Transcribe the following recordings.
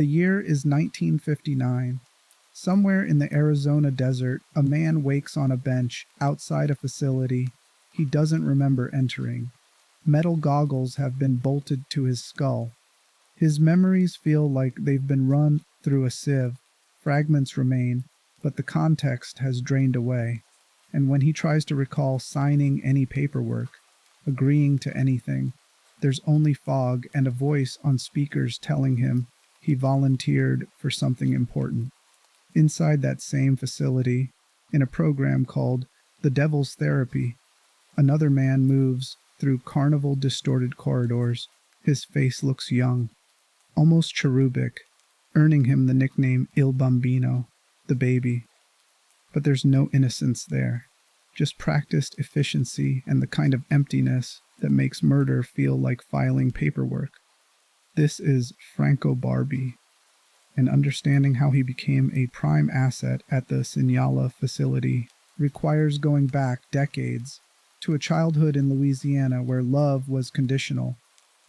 The year is 1959. Somewhere in the Arizona desert, a man wakes on a bench outside a facility he doesn't remember entering. Metal goggles have been bolted to his skull. His memories feel like they've been run through a sieve. Fragments remain, but the context has drained away. And when he tries to recall signing any paperwork, agreeing to anything, there's only fog and a voice on speakers telling him he volunteered for something important. Inside that same facility, in a program called The Devil's Therapy, another man moves through carnival-distorted corridors. His face looks young, almost cherubic, earning him the nickname Il Bambino, the baby. But there's no innocence there, just practiced efficiency and the kind of emptiness that makes murder feel like filing paperwork. This is Franco Barbi, and understanding how he became a prime asset at the Sinyala Facility requires going back decades to a childhood in Louisiana where love was conditional,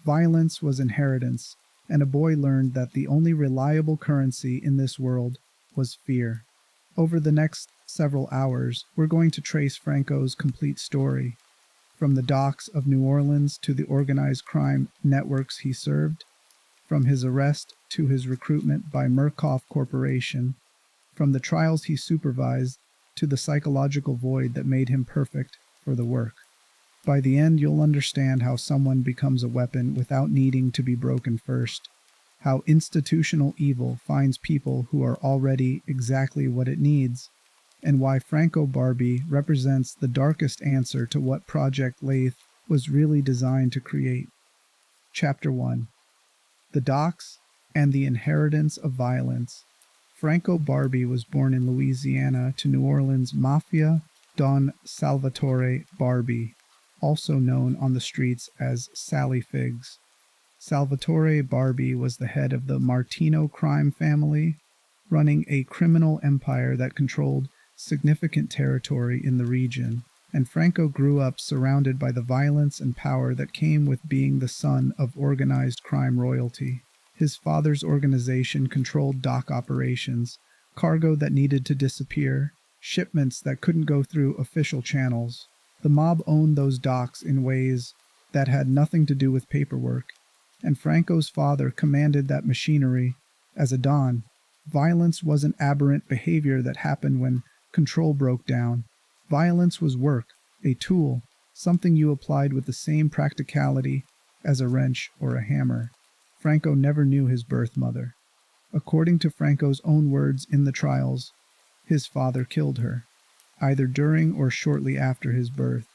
violence was inheritance, and a boy learned that the only reliable currency in this world was fear. Over the next several hours, we're going to trace Franco's complete story, from the docks of New Orleans to the organized crime networks he served, from his arrest to his recruitment by Murkoff Corporation, from the trials he supervised to the psychological void that made him perfect for the work. By the end, you'll understand how someone becomes a weapon without needing to be broken first, how institutional evil finds people who are already exactly what it needs, and why Franco Barbi represents the darkest answer to what Project LATHE was really designed to create. Chapter 1. The Docks and the Inheritance of Violence. Franco Barbi was born in Louisiana to New Orleans mafia Don Salvatore Barbi, also known on the streets as Sally Figs. Salvatore Barbi was the head of the Martino crime family, running a criminal empire that controlled significant territory in the region, and Franco grew up surrounded by the violence and power that came with being the son of organized crime royalty. His father's organization controlled dock operations, cargo that needed to disappear, shipments that couldn't go through official channels. The mob owned those docks in ways that had nothing to do with paperwork, and Franco's father commanded that machinery as a don. Violence wasn't aberrant behavior that happened when control broke down. Violence was work, a tool, something you applied with the same practicality as a wrench or a hammer. Franco never knew his birth mother. According to Franco's own words in the trials, his father killed her, either during or shortly after his birth.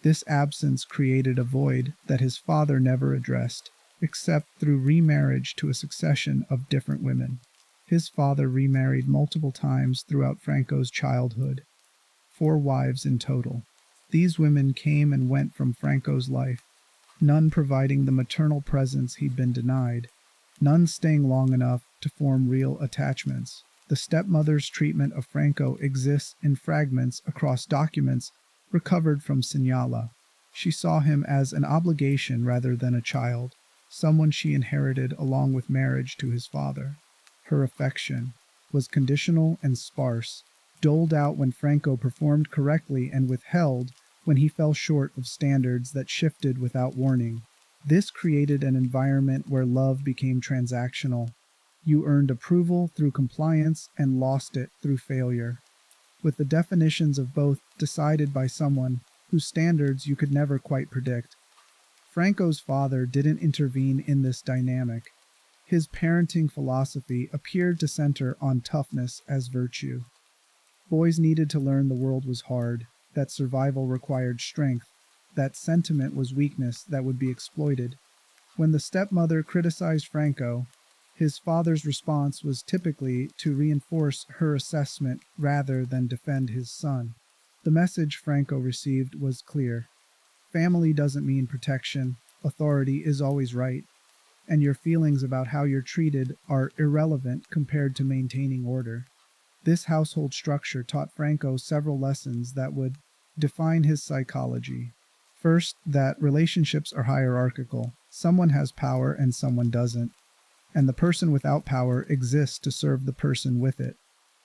This absence created a void that his father never addressed, except through remarriage to a succession of different women. His father remarried multiple times throughout Franco's childhood, 4 wives in total. These women came and went from Franco's life, none providing the maternal presence he'd been denied, none staying long enough to form real attachments. The stepmother's treatment of Franco exists in fragments across documents recovered from Sinyala. She saw him as an obligation rather than a child, someone she inherited along with marriage to his father. Her affection was conditional and sparse, doled out when Franco performed correctly and withheld when he fell short of standards that shifted without warning. This created an environment where love became transactional. You earned approval through compliance and lost it through failure, with the definitions of both decided by someone whose standards you could never quite predict. Franco's father didn't intervene in this dynamic. His parenting philosophy appeared to center on toughness as virtue. Boys needed to learn the world was hard, that survival required strength, that sentiment was weakness that would be exploited. When the stepmother criticized Franco, his father's response was typically to reinforce her assessment rather than defend his son. The message Franco received was clear. Family doesn't mean protection, authority is always right, and your feelings about how you're treated are irrelevant compared to maintaining order. This household structure taught Franco several lessons that would define his psychology. First, that relationships are hierarchical. Someone has power and someone doesn't. and the person without power exists to serve the person with it.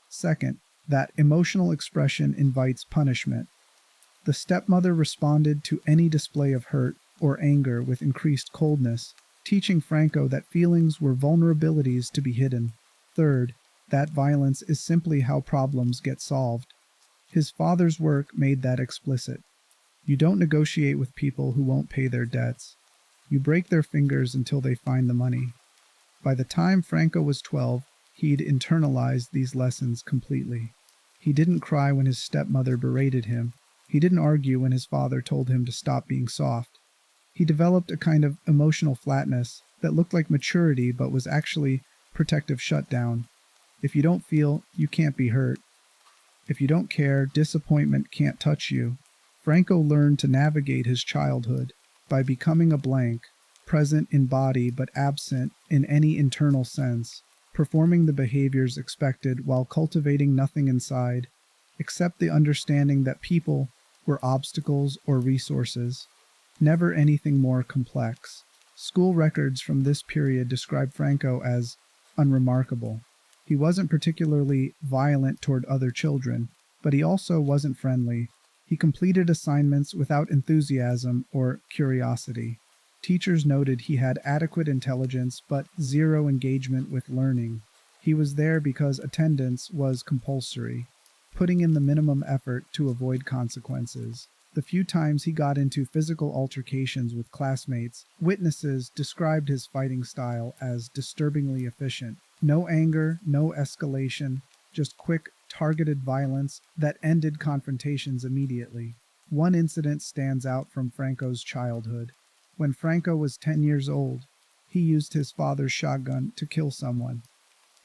Second, that emotional expression invites punishment. The stepmother responded to any display of hurt or anger with increased coldness, teaching Franco that feelings were vulnerabilities to be hidden. Third, that violence is simply how problems get solved. His father's work made that explicit. You don't negotiate with people who won't pay their debts. You break their fingers until they find the money. By the time Franco was 12, he'd internalized these lessons completely. He didn't cry when his stepmother berated him. He didn't argue when his father told him to stop being soft. He developed a kind of emotional flatness that looked like maturity but was actually protective shutdown. If you don't feel, you can't be hurt. If you don't care, disappointment can't touch you. Franco learned to navigate his childhood by becoming a blank, present in body but absent in any internal sense, performing the behaviors expected while cultivating nothing inside, except the understanding that people were obstacles or resources, never anything more complex. School records from this period describe Franco as unremarkable. He wasn't particularly violent toward other children, but he also wasn't friendly. He completed assignments without enthusiasm or curiosity. Teachers noted he had adequate intelligence but zero engagement with learning. He was there because attendance was compulsory, putting in the minimum effort to avoid consequences. The few times he got into physical altercations with classmates, witnesses described his fighting style as disturbingly efficient. No anger, no escalation, just quick, targeted violence that ended confrontations immediately. One incident stands out from Franco's childhood. When Franco was 10 years old, he used his father's shotgun to kill someone.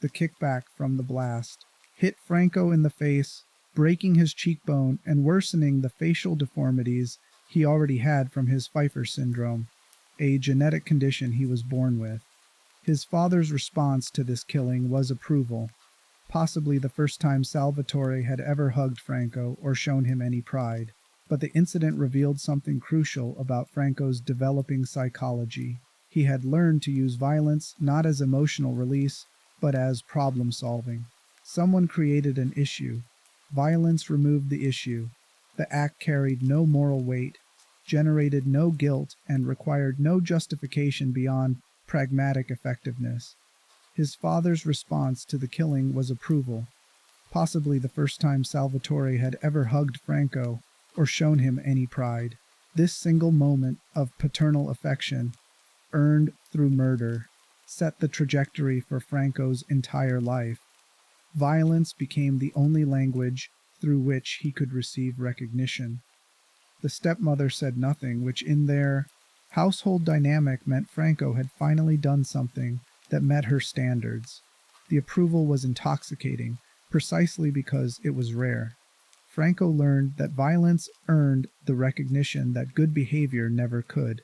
The kickback from the blast hit Franco in the face, breaking his cheekbone and worsening the facial deformities he already had from his Pfeiffer syndrome, a genetic condition he was born with. His father's response to this killing was approval, possibly the first time Salvatore had ever hugged Franco or shown him any pride. But the incident revealed something crucial about Franco's developing psychology. He had learned to use violence not as emotional release, but as problem solving. Someone created an issue. Violence removed the issue. The act carried no moral weight, generated no guilt, and required no justification beyond pragmatic effectiveness. His father's response to the killing was approval, possibly the first time Salvatore had ever hugged Franco or shown him any pride. This single moment of paternal affection, earned through murder, set the trajectory for Franco's entire life. Violence became the only language through which he could receive recognition. The stepmother said nothing, which in their household dynamic meant Franco had finally done something that met her standards. The approval was intoxicating, precisely because it was rare. Franco learned that violence earned the recognition that good behavior never could.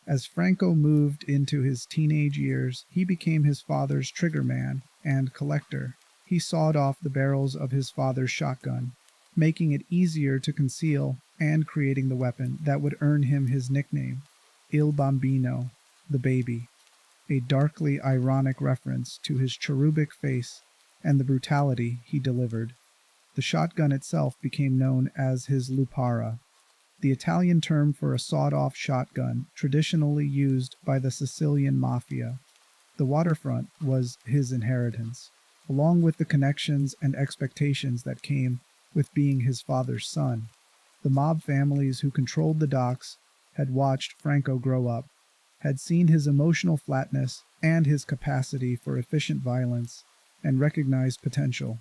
As Franco moved into his teenage years, he became his father's triggerman and collector. He sawed off the barrels of his father's shotgun, making it easier to conceal and creating the weapon that would earn him his nickname, Il Bambino, the baby, a darkly ironic reference to his cherubic face and the brutality he delivered. The shotgun itself became known as his lupara, the Italian term for a sawed-off shotgun traditionally used by the Sicilian mafia. The waterfront was his inheritance, along with the connections and expectations that came with being his father's son. The mob families who controlled the docks had watched Franco grow up, had seen his emotional flatness and his capacity for efficient violence, and recognized potential.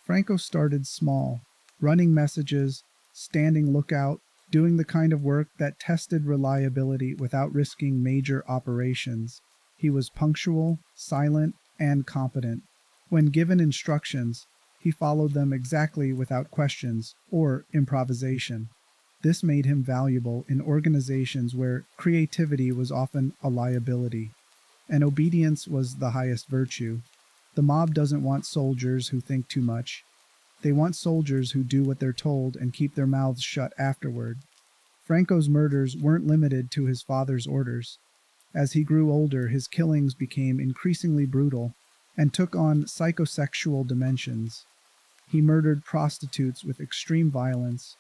Franco started small, running messages, standing lookout, doing the kind of work that tested reliability without risking major operations. He was punctual, silent, and competent. When given instructions, he followed them exactly without questions or improvisation. This made him valuable in organizations where creativity was often a liability, and obedience was the highest virtue. The mob doesn't want soldiers who think too much. They want soldiers who do what they're told and keep their mouths shut afterward. Franco's murders weren't limited to his father's orders. As he grew older, his killings became increasingly brutal and took on psychosexual dimensions. He murdered prostitutes with extreme violence,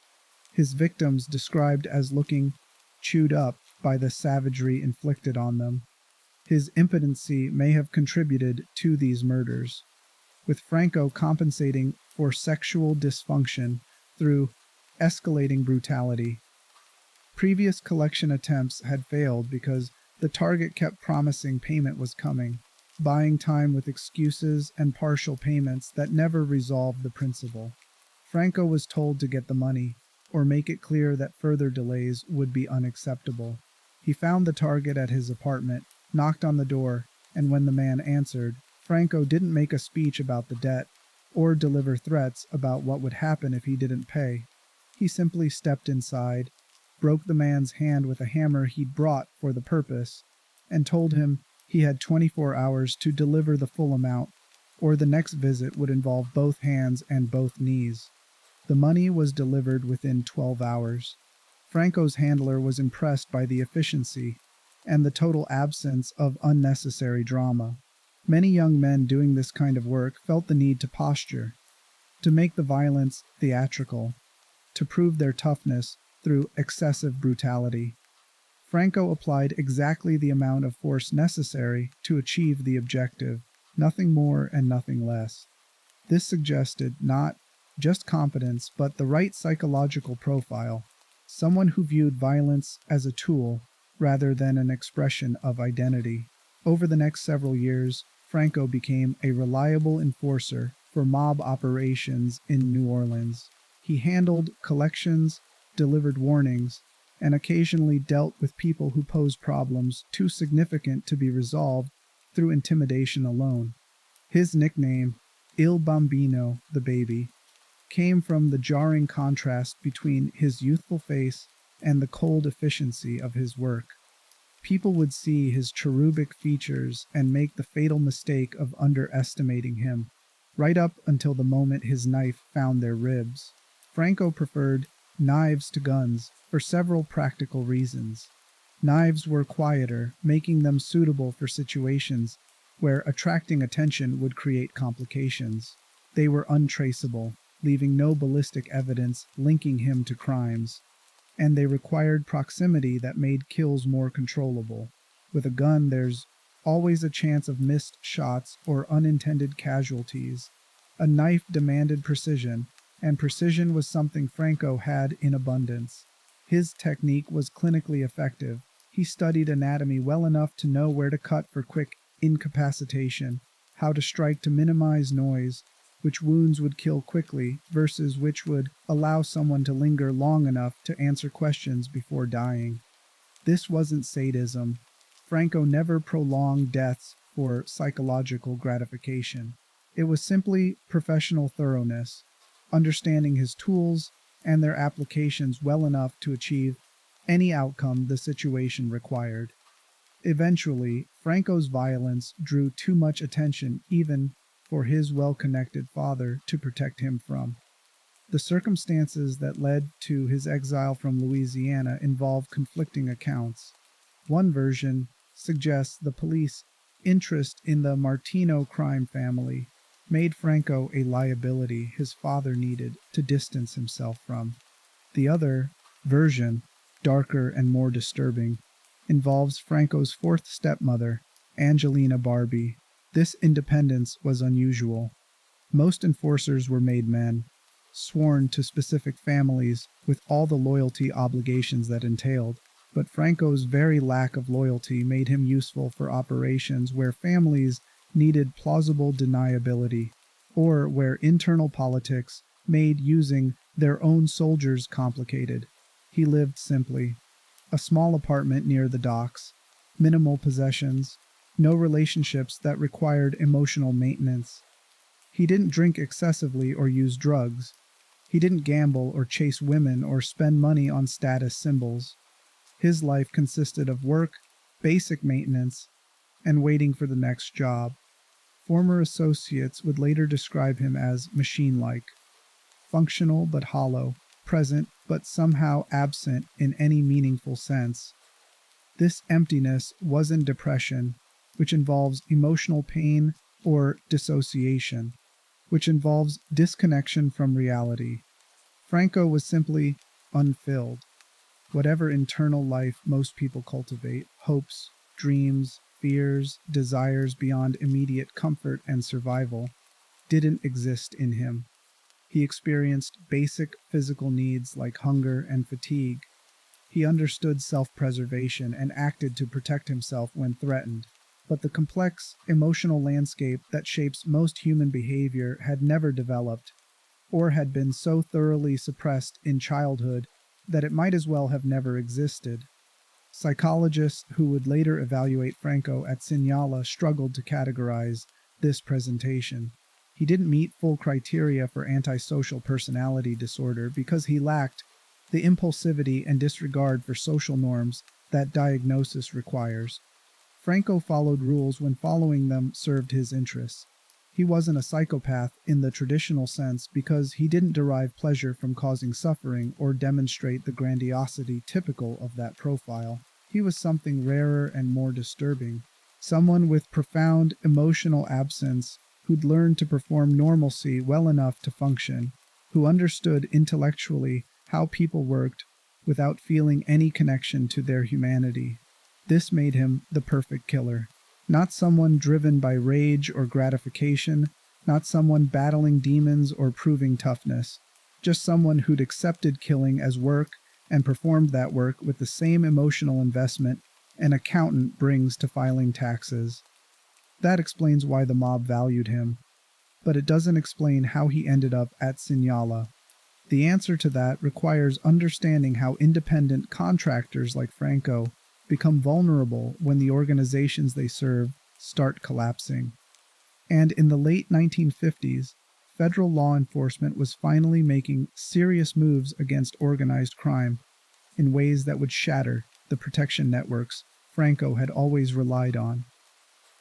his victims described as looking chewed up by the savagery inflicted on them. His impotency may have contributed to these murders, with Franco compensating for sexual dysfunction through escalating brutality. Previous collection attempts had failed because the target kept promising payment was coming, buying time with excuses and partial payments that never resolved the principle. Franco was told to get the money, or make it clear that further delays would be unacceptable. He found the target at his apartment, knocked on the door, and when the man answered, Franco didn't make a speech about the debt, or deliver threats about what would happen if he didn't pay. He simply stepped inside, broke the man's hand with a hammer he'd brought for the purpose, and told him he had 24 hours to deliver the full amount, or the next visit would involve both hands and both knees. The money was delivered within 12 hours. Franco's handler was impressed by the efficiency and the total absence of unnecessary drama. Many young men doing this kind of work felt the need to posture, to make the violence theatrical, to prove their toughness through excessive brutality. Franco applied exactly the amount of force necessary to achieve the objective, nothing more and nothing less. This suggested not just competence, but the right psychological profile, someone who viewed violence as a tool rather than an expression of identity. Over the next several years, Franco became a reliable enforcer for mob operations in New Orleans. He handled collections, delivered warnings, and occasionally dealt with people who posed problems too significant to be resolved through intimidation alone. His nickname, Il Bambino, the baby, came from the jarring contrast between his youthful face and the cold efficiency of his work. People would see his cherubic features and make the fatal mistake of underestimating him, right up until the moment his knife found their ribs. Franco preferred knives to guns for several practical reasons. Knives were quieter, making them suitable for situations where attracting attention would create complications. They were untraceable, leaving no ballistic evidence linking him to crimes, and they required proximity that made kills more controllable. With a gun, there's always a chance of missed shots or unintended casualties. A knife demanded precision, and precision was something Franco had in abundance. His technique was clinically effective. He studied anatomy well enough to know where to cut for quick incapacitation, how to strike to minimize noise, which wounds would kill quickly versus which would allow someone to linger long enough to answer questions before dying. This wasn't sadism. Franco never prolonged deaths for psychological gratification. It was simply professional thoroughness, understanding his tools and their applications well enough to achieve any outcome the situation required. Eventually, Franco's violence drew too much attention even for his well-connected father to protect him from. The circumstances that led to his exile from Louisiana involve conflicting accounts. One version suggests the police interest in the Martino crime family made Franco a liability his father needed to distance himself from. The other version, darker and more disturbing, involves Franco's fourth stepmother, Angelina Barbi. This independence was unusual. Most enforcers were made men, sworn to specific families with all the loyalty obligations that entailed, but Franco's very lack of loyalty made him useful for operations where families needed plausible deniability, or where internal politics made using their own soldiers complicated. He lived simply. A small apartment near the docks, minimal possessions, no relationships that required emotional maintenance. He didn't drink excessively or use drugs. He didn't gamble or chase women or spend money on status symbols. His life consisted of work, basic maintenance, and waiting for the next job. Former associates would later describe him as machine-like, functional but hollow, present but somehow absent in any meaningful sense. This emptiness wasn't depression, which involves emotional pain, or dissociation, which involves disconnection from reality. Franco was simply unfilled. Whatever internal life most people cultivate, hopes, dreams, fears, desires beyond immediate comfort and survival, didn't exist in him. He experienced basic physical needs like hunger and fatigue. He understood self-preservation and acted to protect himself when threatened. But the complex, emotional landscape that shapes most human behavior had never developed, or had been so thoroughly suppressed in childhood that it might as well have never existed. Psychologists who would later evaluate Franco at Sinyala struggled to categorize this presentation. He didn't meet full criteria for antisocial personality disorder because he lacked the impulsivity and disregard for social norms that diagnosis requires. Franco followed rules when following them served his interests. He wasn't a psychopath in the traditional sense because he didn't derive pleasure from causing suffering or demonstrate the grandiosity typical of that profile. He was something rarer and more disturbing. Someone with profound emotional absence who'd learned to perform normalcy well enough to function, who understood intellectually how people worked without feeling any connection to their humanity. This made him the perfect killer. Not someone driven by rage or gratification, not someone battling demons or proving toughness, just someone who'd accepted killing as work and performed that work with the same emotional investment an accountant brings to filing taxes. That explains why the mob valued him, but it doesn't explain how he ended up at Sinyala. The answer to that requires understanding how independent contractors like Franco become vulnerable when the organizations they serve start collapsing. And in the late 1950s, federal law enforcement was finally making serious moves against organized crime in ways that would shatter the protection networks Franco had always relied on.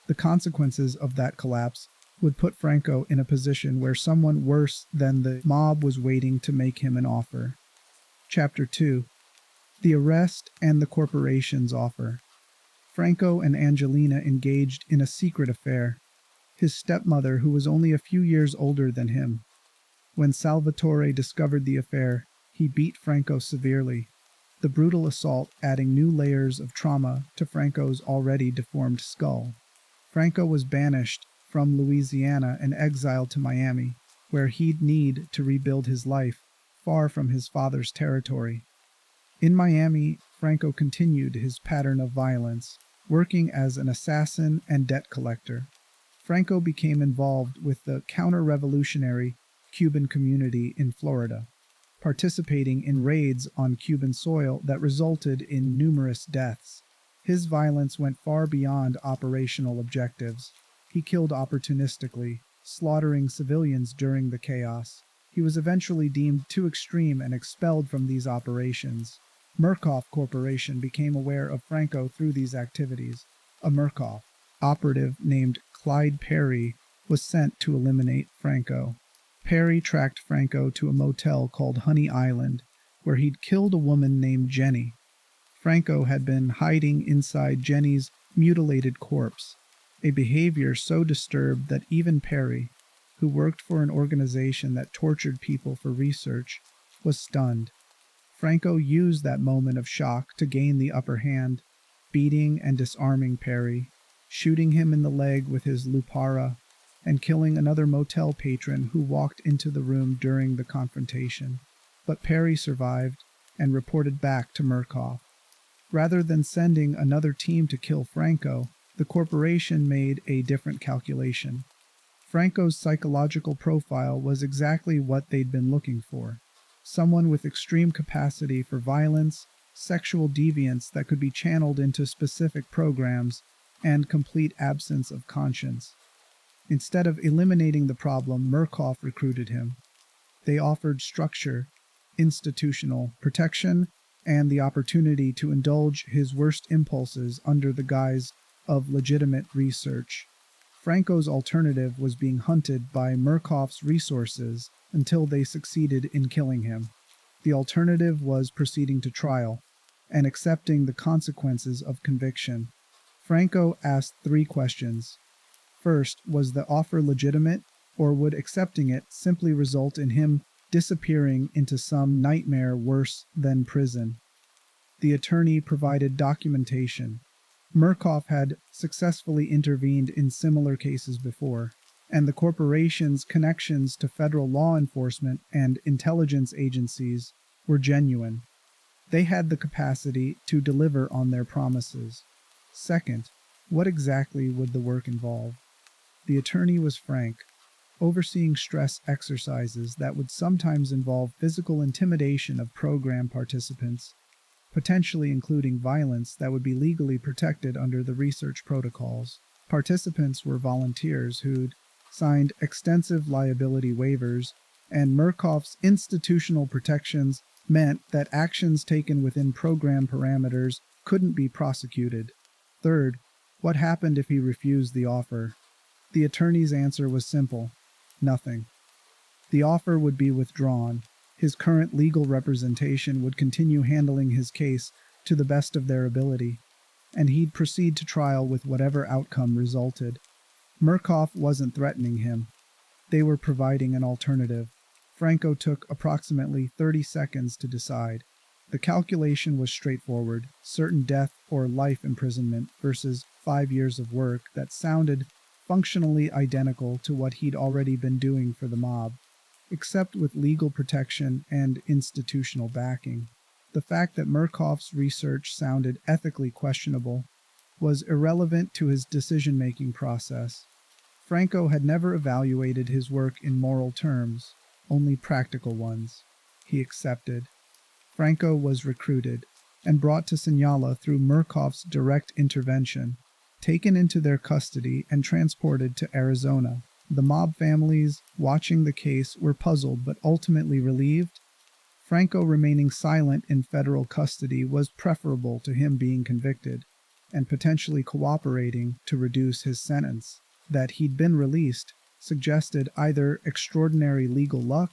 The consequences of that collapse would put Franco in a position where someone worse than the mob was waiting to make him an offer. Chapter 2. The Arrest and the Corporation's Offer. Franco and Angelina engaged in a secret affair. His stepmother, who was only a few years older than him. When Salvatore discovered the affair, he beat Franco severely, the brutal assault adding new layers of trauma to Franco's already deformed skull. Franco was banished from Louisiana and exiled to Miami, where he'd need to rebuild his life, far from his father's territory. In Miami, Franco continued his pattern of violence, working as an assassin and debt collector. Franco became involved with the counter-revolutionary Cuban community in Florida, participating in raids on Cuban soil that resulted in numerous deaths. His violence went far beyond operational objectives. He killed opportunistically, slaughtering civilians during the chaos. He was eventually deemed too extreme and expelled from these operations. Murkoff Corporation became aware of Franco through these activities. A Murkoff operative named Clyde Perry was sent to eliminate Franco. Perry tracked Franco to a motel called Honey Island, where he'd killed a woman named Jenny. Franco had been hiding inside Jenny's mutilated corpse, a behavior so disturbed that even Perry, who worked for an organization that tortured people for research, was stunned. Franco used that moment of shock to gain the upper hand, beating and disarming Perry, shooting him in the leg with his Lupara, and killing another motel patron who walked into the room during the confrontation. But Perry survived and reported back to Murkoff. Rather than sending another team to kill Franco, the corporation made a different calculation. Franco's psychological profile was exactly what they'd been looking for. Someone with extreme capacity for violence, sexual deviance that could be channeled into specific programs, and complete absence of conscience. Instead of eliminating the problem, Murkoff recruited him. They offered structure, institutional protection, and the opportunity to indulge his worst impulses under the guise of legitimate research. Franco's alternative was being hunted by Murkoff's resources until they succeeded in killing him. The alternative was proceeding to trial, and accepting the consequences of conviction. Franco asked 3 questions. First, was the offer legitimate, or would accepting it simply result in him disappearing into some nightmare worse than prison? The attorney provided documentation. Murkoff had successfully intervened in similar cases before, and the corporation's connections to federal law enforcement and intelligence agencies were genuine. They had the capacity to deliver on their promises. Second, what exactly would the work involve? The attorney was frank, overseeing stress exercises that would sometimes involve physical intimidation of program participants, potentially including violence that would be legally protected under the research protocols. Participants were volunteers who'd signed extensive liability waivers, and Murkoff's institutional protections meant that actions taken within program parameters couldn't be prosecuted. Third, what happened if he refused the offer? The attorney's answer was simple: nothing. The offer would be withdrawn. His current legal representation would continue handling his case to the best of their ability, and he'd proceed to trial with whatever outcome resulted. Murkoff wasn't threatening him. They were providing an alternative. Franco took approximately 30 seconds to decide. The calculation was straightforward: certain death or life imprisonment versus 5 years of work that sounded functionally identical to what he'd already been doing for the mob, except with legal protection and institutional backing. The fact that Murkoff's research sounded ethically questionable was irrelevant to his decision-making process. Franco had never evaluated his work in moral terms, only practical ones. He accepted. Franco was recruited and brought to Sinyala through Murkoff's direct intervention, taken into their custody and transported to Arizona. The mob families watching the case were puzzled but ultimately relieved. Franco remaining silent in federal custody was preferable to him being convicted and potentially cooperating to reduce his sentence. That he'd been released suggested either extraordinary legal luck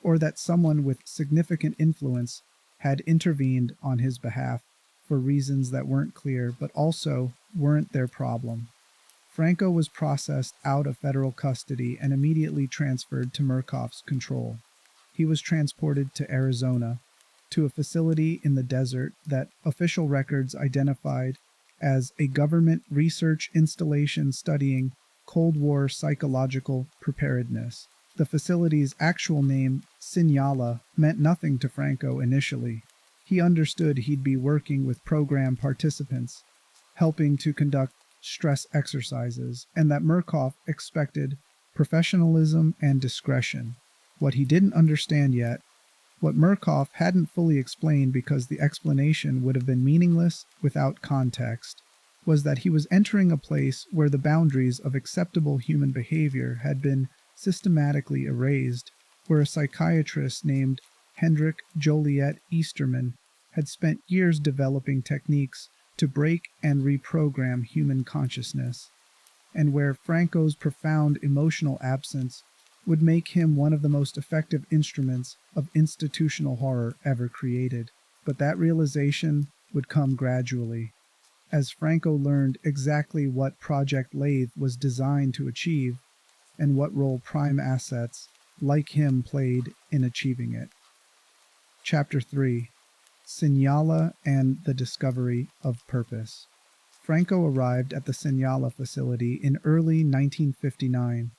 or that someone with significant influence had intervened on his behalf for reasons that weren't clear but also weren't their problem. Franco was processed out of federal custody and immediately transferred to Murkoff's control. He was transported to Arizona, to a facility in the desert that official records identified as a government research installation studying Cold War psychological preparedness. The facility's actual name, Sinyala, meant nothing to Franco initially. He understood he'd be working with program participants, helping to conduct stress exercises, and that Murkoff expected professionalism and discretion. What he didn't understand yet, what Murkoff hadn't fully explained because the explanation would have been meaningless without context, was that he was entering a place where the boundaries of acceptable human behavior had been systematically erased, where a psychiatrist named Hendrik Joliet Easterman had spent years developing techniques to break and reprogram human consciousness, and where Franco's profound emotional absence would make him one of the most effective instruments of institutional horror ever created. But that realization would come gradually, as Franco learned exactly what Project LATHE was designed to achieve and what role prime assets like him played in achieving it. Chapter 3: Sinyala and the Discovery of Purpose. Franco arrived at the Sinyala Facility in early 1959,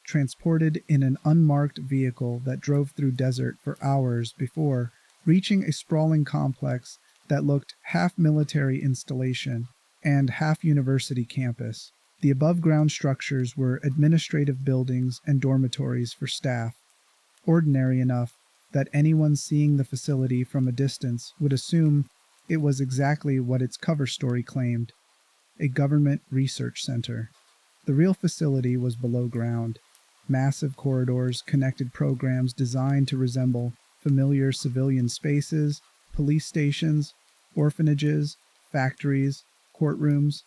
transported in an unmarked vehicle that drove through desert for hours before reaching a sprawling complex that looked half military installation and half university campus. The above-ground structures were administrative buildings and dormitories for staff, ordinary enough that anyone seeing the facility from a distance would assume it was exactly what its cover story claimed: a government research center. The real facility was below ground. Massive corridors connected programs designed to resemble familiar civilian spaces, police stations, orphanages, factories, courtrooms.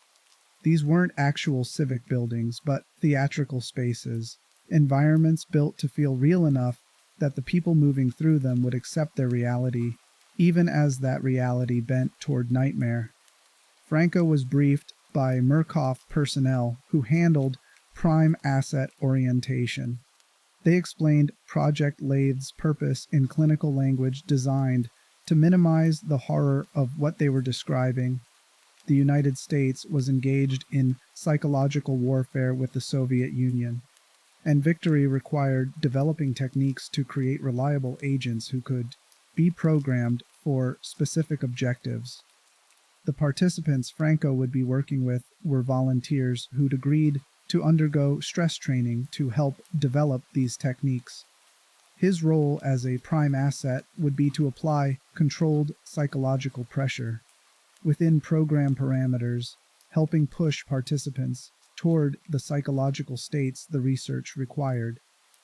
These weren't actual civic buildings, but theatrical spaces, environments built to feel real enough that the people moving through them would accept their reality even as that reality bent toward nightmare. Franco was briefed by Murkoff personnel who handled prime asset orientation. They explained Project LATHE's purpose in clinical language designed to minimize the horror of what they were describing. The United States was engaged in psychological warfare with the Soviet Union, and victory required developing techniques to create reliable agents who could be programmed for specific objectives. The participants Franco would be working with were volunteers who'd agreed to undergo stress training to help develop these techniques. His role as a prime asset would be to apply controlled psychological pressure within program parameters, helping push participants toward the psychological states the research required.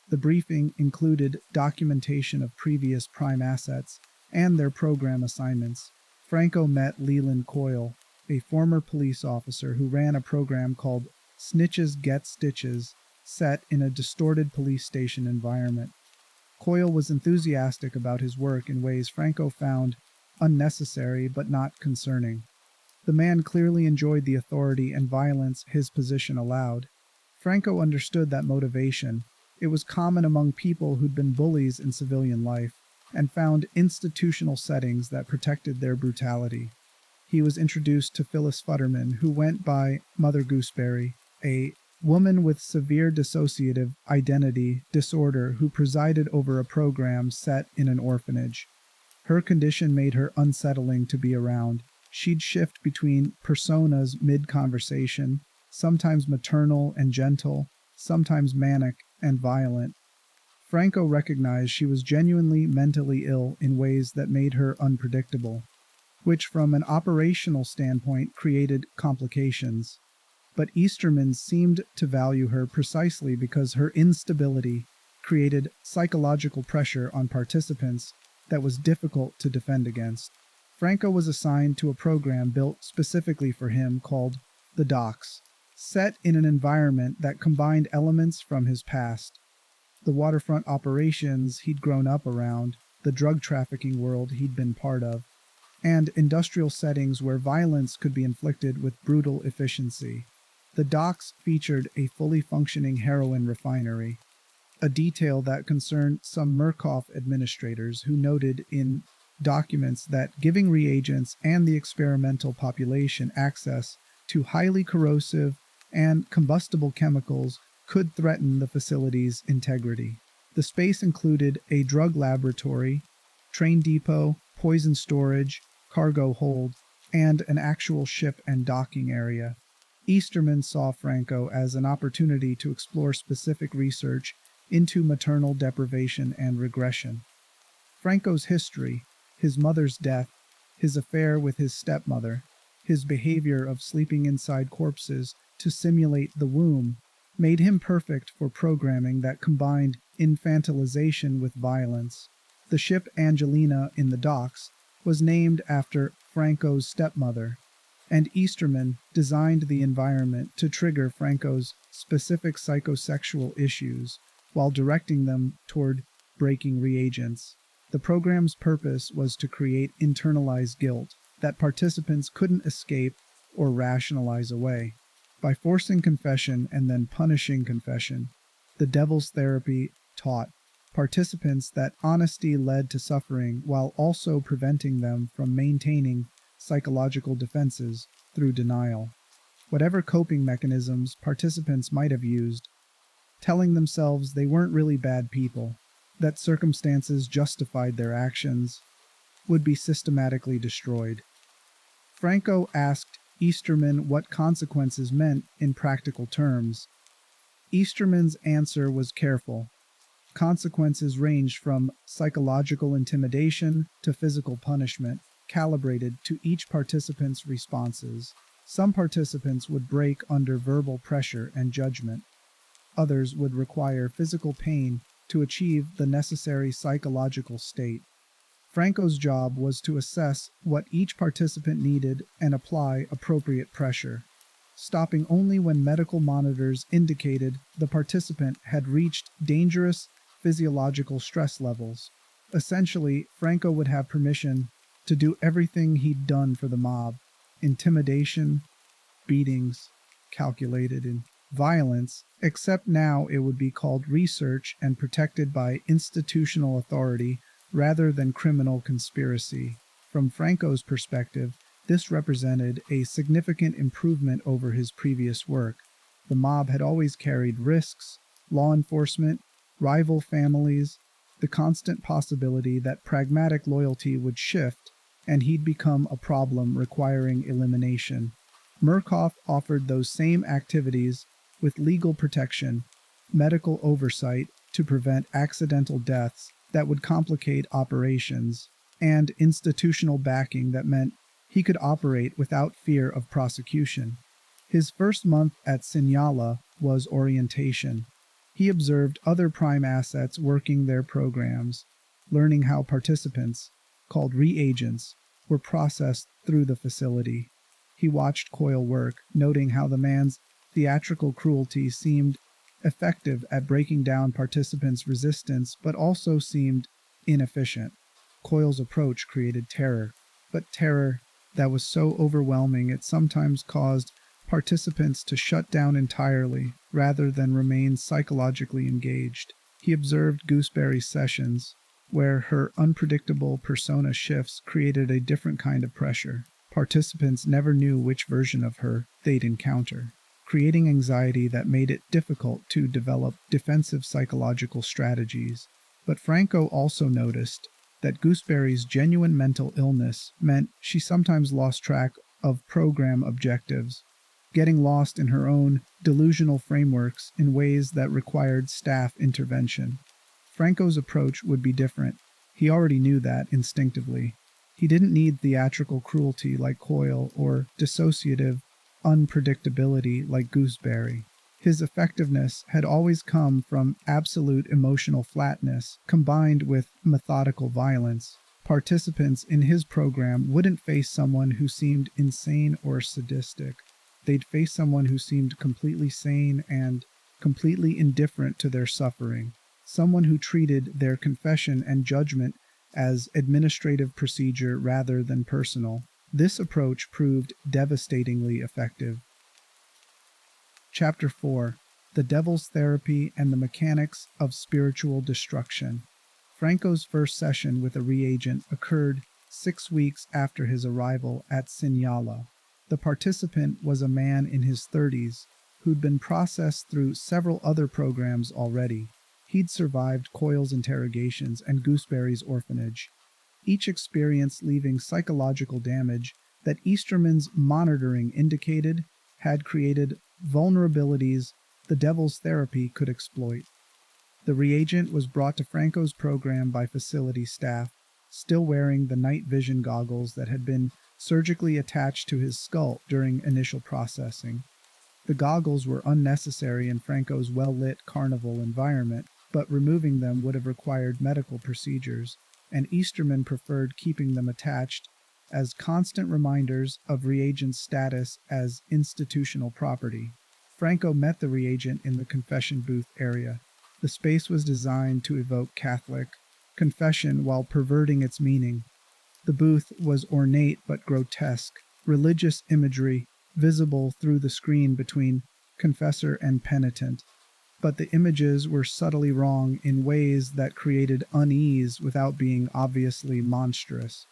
The briefing included documentation of previous prime assets and their program assignments. Franco met Leland Coyle, a former police officer who ran a program called Snitches Get Stitches, set in a distorted police station environment. Coyle was enthusiastic about his work in ways Franco found unnecessary but not concerning. The man clearly enjoyed the authority and violence his position allowed. Franco understood that motivation. It was common among people who'd been bullies in civilian life and found institutional settings that protected their brutality. He was introduced to Phyllis Futterman, who went by Mother Gooseberry, a woman with severe dissociative identity disorder who presided over a program set in an orphanage. Her condition made her unsettling to be around. She'd shift between personas mid-conversation, sometimes maternal and gentle, sometimes manic and violent. Franco recognized she was genuinely mentally ill in ways that made her unpredictable, which from an operational standpoint created complications. But Easterman seemed to value her precisely because her instability created psychological pressure on participants that was difficult to defend against. Franco was assigned to a program built specifically for him called The Docks, set in an environment that combined elements from his past. The waterfront operations he'd grown up around, the drug trafficking world he'd been part of, and industrial settings where violence could be inflicted with brutal efficiency. The docks featured a fully functioning heroin refinery, a detail that concerned some Murkoff administrators who noted in documents that giving reagents and the experimental population access to highly corrosive and combustible chemicals could threaten the facility's integrity. The space included a drug laboratory, train depot, poison storage, cargo hold, and an actual ship and docking area. Easterman saw Franco as an opportunity to explore specific research into maternal deprivation and regression. Franco's history, his mother's death, his affair with his stepmother, his behavior of sleeping inside corpses to simulate the womb, made him perfect for programming that combined infantilization with violence. The ship Angelina in the docks was named after Franco's stepmother, and Easterman designed the environment to trigger Franco's specific psychosexual issues while directing them toward breaking reagents. The program's purpose was to create internalized guilt that participants couldn't escape or rationalize away. By forcing confession and then punishing confession, the devil's therapy taught participants that honesty led to suffering while also preventing them from maintaining psychological defenses through denial. Whatever coping mechanisms participants might have used, telling themselves they weren't really bad people, that circumstances justified their actions, would be systematically destroyed. Franco asked Easterman what consequences meant in practical terms. Easterman's answer was careful. Consequences ranged from psychological intimidation to physical punishment, calibrated to each participant's responses. Some participants would break under verbal pressure and judgment. Others would require physical pain to achieve the necessary psychological state. Franco's job was to assess what each participant needed and apply appropriate pressure, stopping only when medical monitors indicated the participant had reached dangerous physiological stress levels. Essentially, Franco would have permission to do everything he'd done for the mob: intimidation, beatings, calculated in violence, except now it would be called research and protected by institutional authority rather than criminal conspiracy. From Franco's perspective, this represented a significant improvement over his previous work. The mob had always carried risks, law enforcement, rival families, the constant possibility that pragmatic loyalty would shift and he'd become a problem requiring elimination. Murkoff offered those same activities with legal protection, medical oversight to prevent accidental deaths that would complicate operations, and institutional backing that meant he could operate without fear of prosecution. His first month at Sinyala was orientation. He observed other prime assets working their programs, learning how participants, called reagents, were processed through the facility. He watched Coyle work, noting how the man's theatrical cruelty seemed effective at breaking down participants' resistance, but also seemed inefficient. Coyle's approach created terror, but terror that was so overwhelming it sometimes caused participants to shut down entirely rather than remain psychologically engaged. He observed Gooseberry's sessions, where her unpredictable persona shifts created a different kind of pressure. Participants never knew which version of her they'd encounter, creating anxiety that made it difficult to develop defensive psychological strategies. But Franco also noticed that Gooseberry's genuine mental illness meant she sometimes lost track of program objectives, getting lost in her own delusional frameworks in ways that required staff intervention. Franco's approach would be different. He already knew that instinctively. He didn't need theatrical cruelty like Coyle or dissociative unpredictability like Gooseberry. His effectiveness had always come from absolute emotional flatness combined with methodical violence. Participants in his program wouldn't face someone who seemed insane or sadistic. They'd face someone who seemed completely sane and completely indifferent to their suffering. Someone who treated their confession and judgment as administrative procedure rather than personal. This approach proved devastatingly effective. Chapter 4: The Devil's Therapy and the Mechanics of Spiritual Destruction. Franco's first session with a reagent occurred 6 weeks after his arrival at Sinyala. The participant was a man in his 30s who'd been processed through several other programs already. He'd survived Coyle's interrogations and Gooseberry's orphanage, each experience leaving psychological damage that Easterman's monitoring indicated had created vulnerabilities the Devil's Therapy could exploit. The reagent was brought to Franco's program by facility staff, still wearing the night vision goggles that had been surgically attached to his skull during initial processing. The goggles were unnecessary in Franco's well-lit carnival environment, but removing them would have required medical procedures, and Easterman preferred keeping them attached as constant reminders of reagent's status as institutional property. Franco met the reagent in the confession booth area. The space was designed to evoke Catholic confession while perverting its meaning. The booth was ornate but grotesque, religious imagery visible through the screen between confessor and penitent. But the images were subtly wrong in ways that created unease without being obviously monstrous.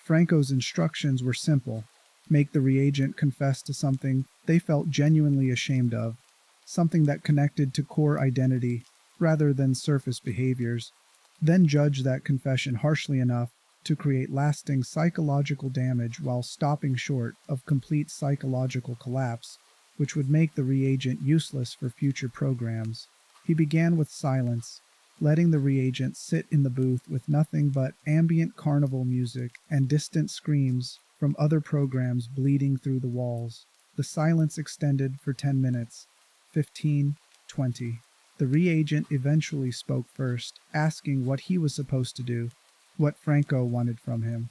Franco's instructions were simple: make the reagent confess to something they felt genuinely ashamed of, something that connected to core identity rather than surface behaviors, then judge that confession harshly enough to create lasting psychological damage while stopping short of complete psychological collapse, which would make the reagent useless for future programs. He began with silence, letting the reagent sit in the booth with nothing but ambient carnival music and distant screams from other programs bleeding through the walls. The silence extended for 10 minutes, 15, 20. The reagent eventually spoke first, asking what he was supposed to do, what Franco wanted from him.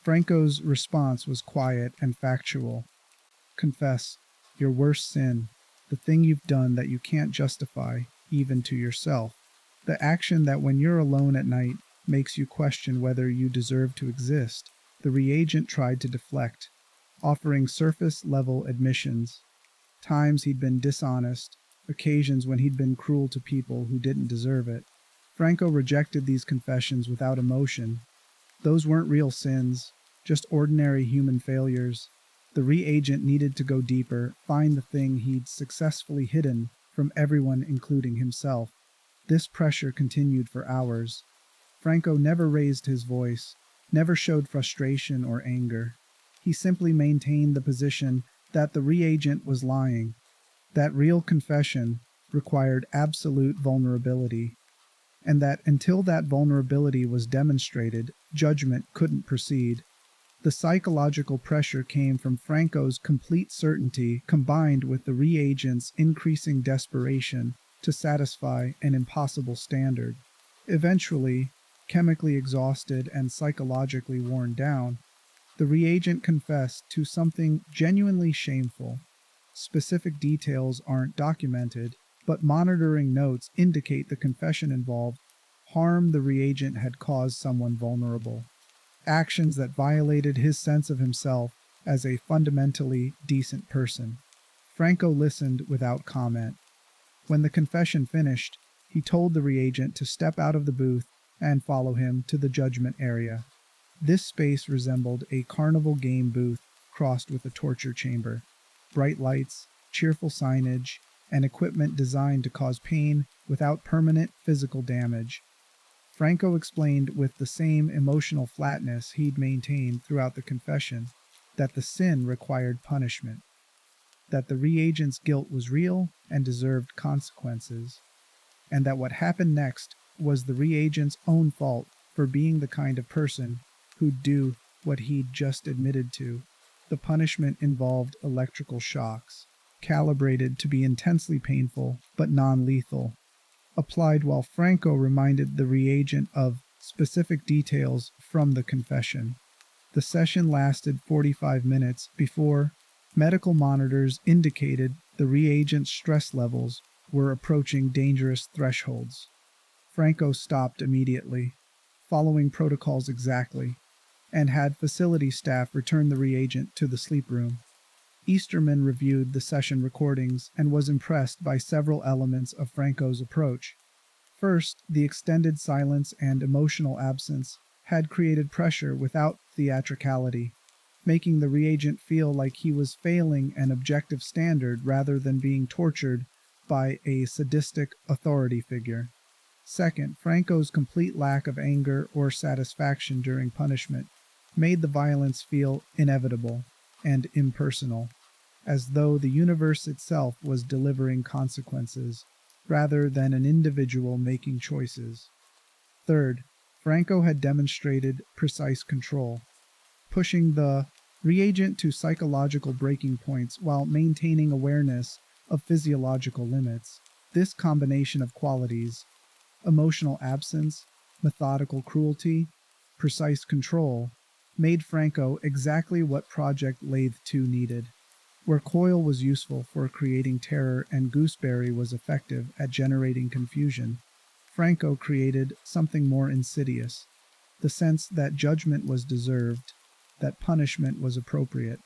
Franco's response was quiet and factual. Confess your worst sin, the thing you've done that you can't justify, even to yourself. The action that when you're alone at night makes you question whether you deserve to exist. The reagent tried to deflect, offering surface-level admissions. Times he'd been dishonest, occasions when he'd been cruel to people who didn't deserve it. Franco rejected these confessions without emotion. Those weren't real sins, just ordinary human failures. The reagent needed to go deeper, find the thing he'd successfully hidden from everyone, including himself. This pressure continued for hours. Franco never raised his voice, never showed frustration or anger. He simply maintained the position that the reagent was lying. That real confession required absolute vulnerability, and that until that vulnerability was demonstrated, judgment couldn't proceed. The psychological pressure came from Franco's complete certainty combined with the reagent's increasing desperation to satisfy an impossible standard. Eventually, chemically exhausted and psychologically worn down, the reagent confessed to something genuinely shameful. Specific details aren't documented, but monitoring notes indicate the confession involved harm the reagent had caused someone vulnerable. Actions that violated his sense of himself as a fundamentally decent person. Franco listened without comment. When the confession finished, he told the reagent to step out of the booth and follow him to the judgment area. This space resembled a carnival game booth crossed with a torture chamber. Bright lights, cheerful signage, and equipment designed to cause pain without permanent physical damage. Franco explained with the same emotional flatness he'd maintained throughout the confession that the sin required punishment, that the reagent's guilt was real and deserved consequences, and that what happened next was the reagent's own fault for being the kind of person who'd do what he'd just admitted to. The punishment involved electrical shocks, calibrated to be intensely painful but non-lethal, applied while Franco reminded the reagent of specific details from the confession. The session lasted 45 minutes before medical monitors indicated the reagent's stress levels were approaching dangerous thresholds. Franco stopped immediately, following protocols exactly, and had facility staff return the reagent to the sleep room. Easterman reviewed the session recordings and was impressed by several elements of Franco's approach. First, the extended silence and emotional absence had created pressure without theatricality, making the reagent feel like he was failing an objective standard rather than being tortured by a sadistic authority figure. Second, Franco's complete lack of anger or satisfaction during punishment made the violence feel inevitable and impersonal, as though the universe itself was delivering consequences, rather than an individual making choices. Third, Franco had demonstrated precise control, pushing the reagent to psychological breaking points while maintaining awareness of physiological limits. This combination of qualities, emotional absence, methodical cruelty, precise control, made Franco exactly what Project LATHE 2 needed. Where Coyle was useful for creating terror and Gooseberry was effective at generating confusion, Franco created something more insidious, the sense that judgment was deserved, that punishment was appropriate,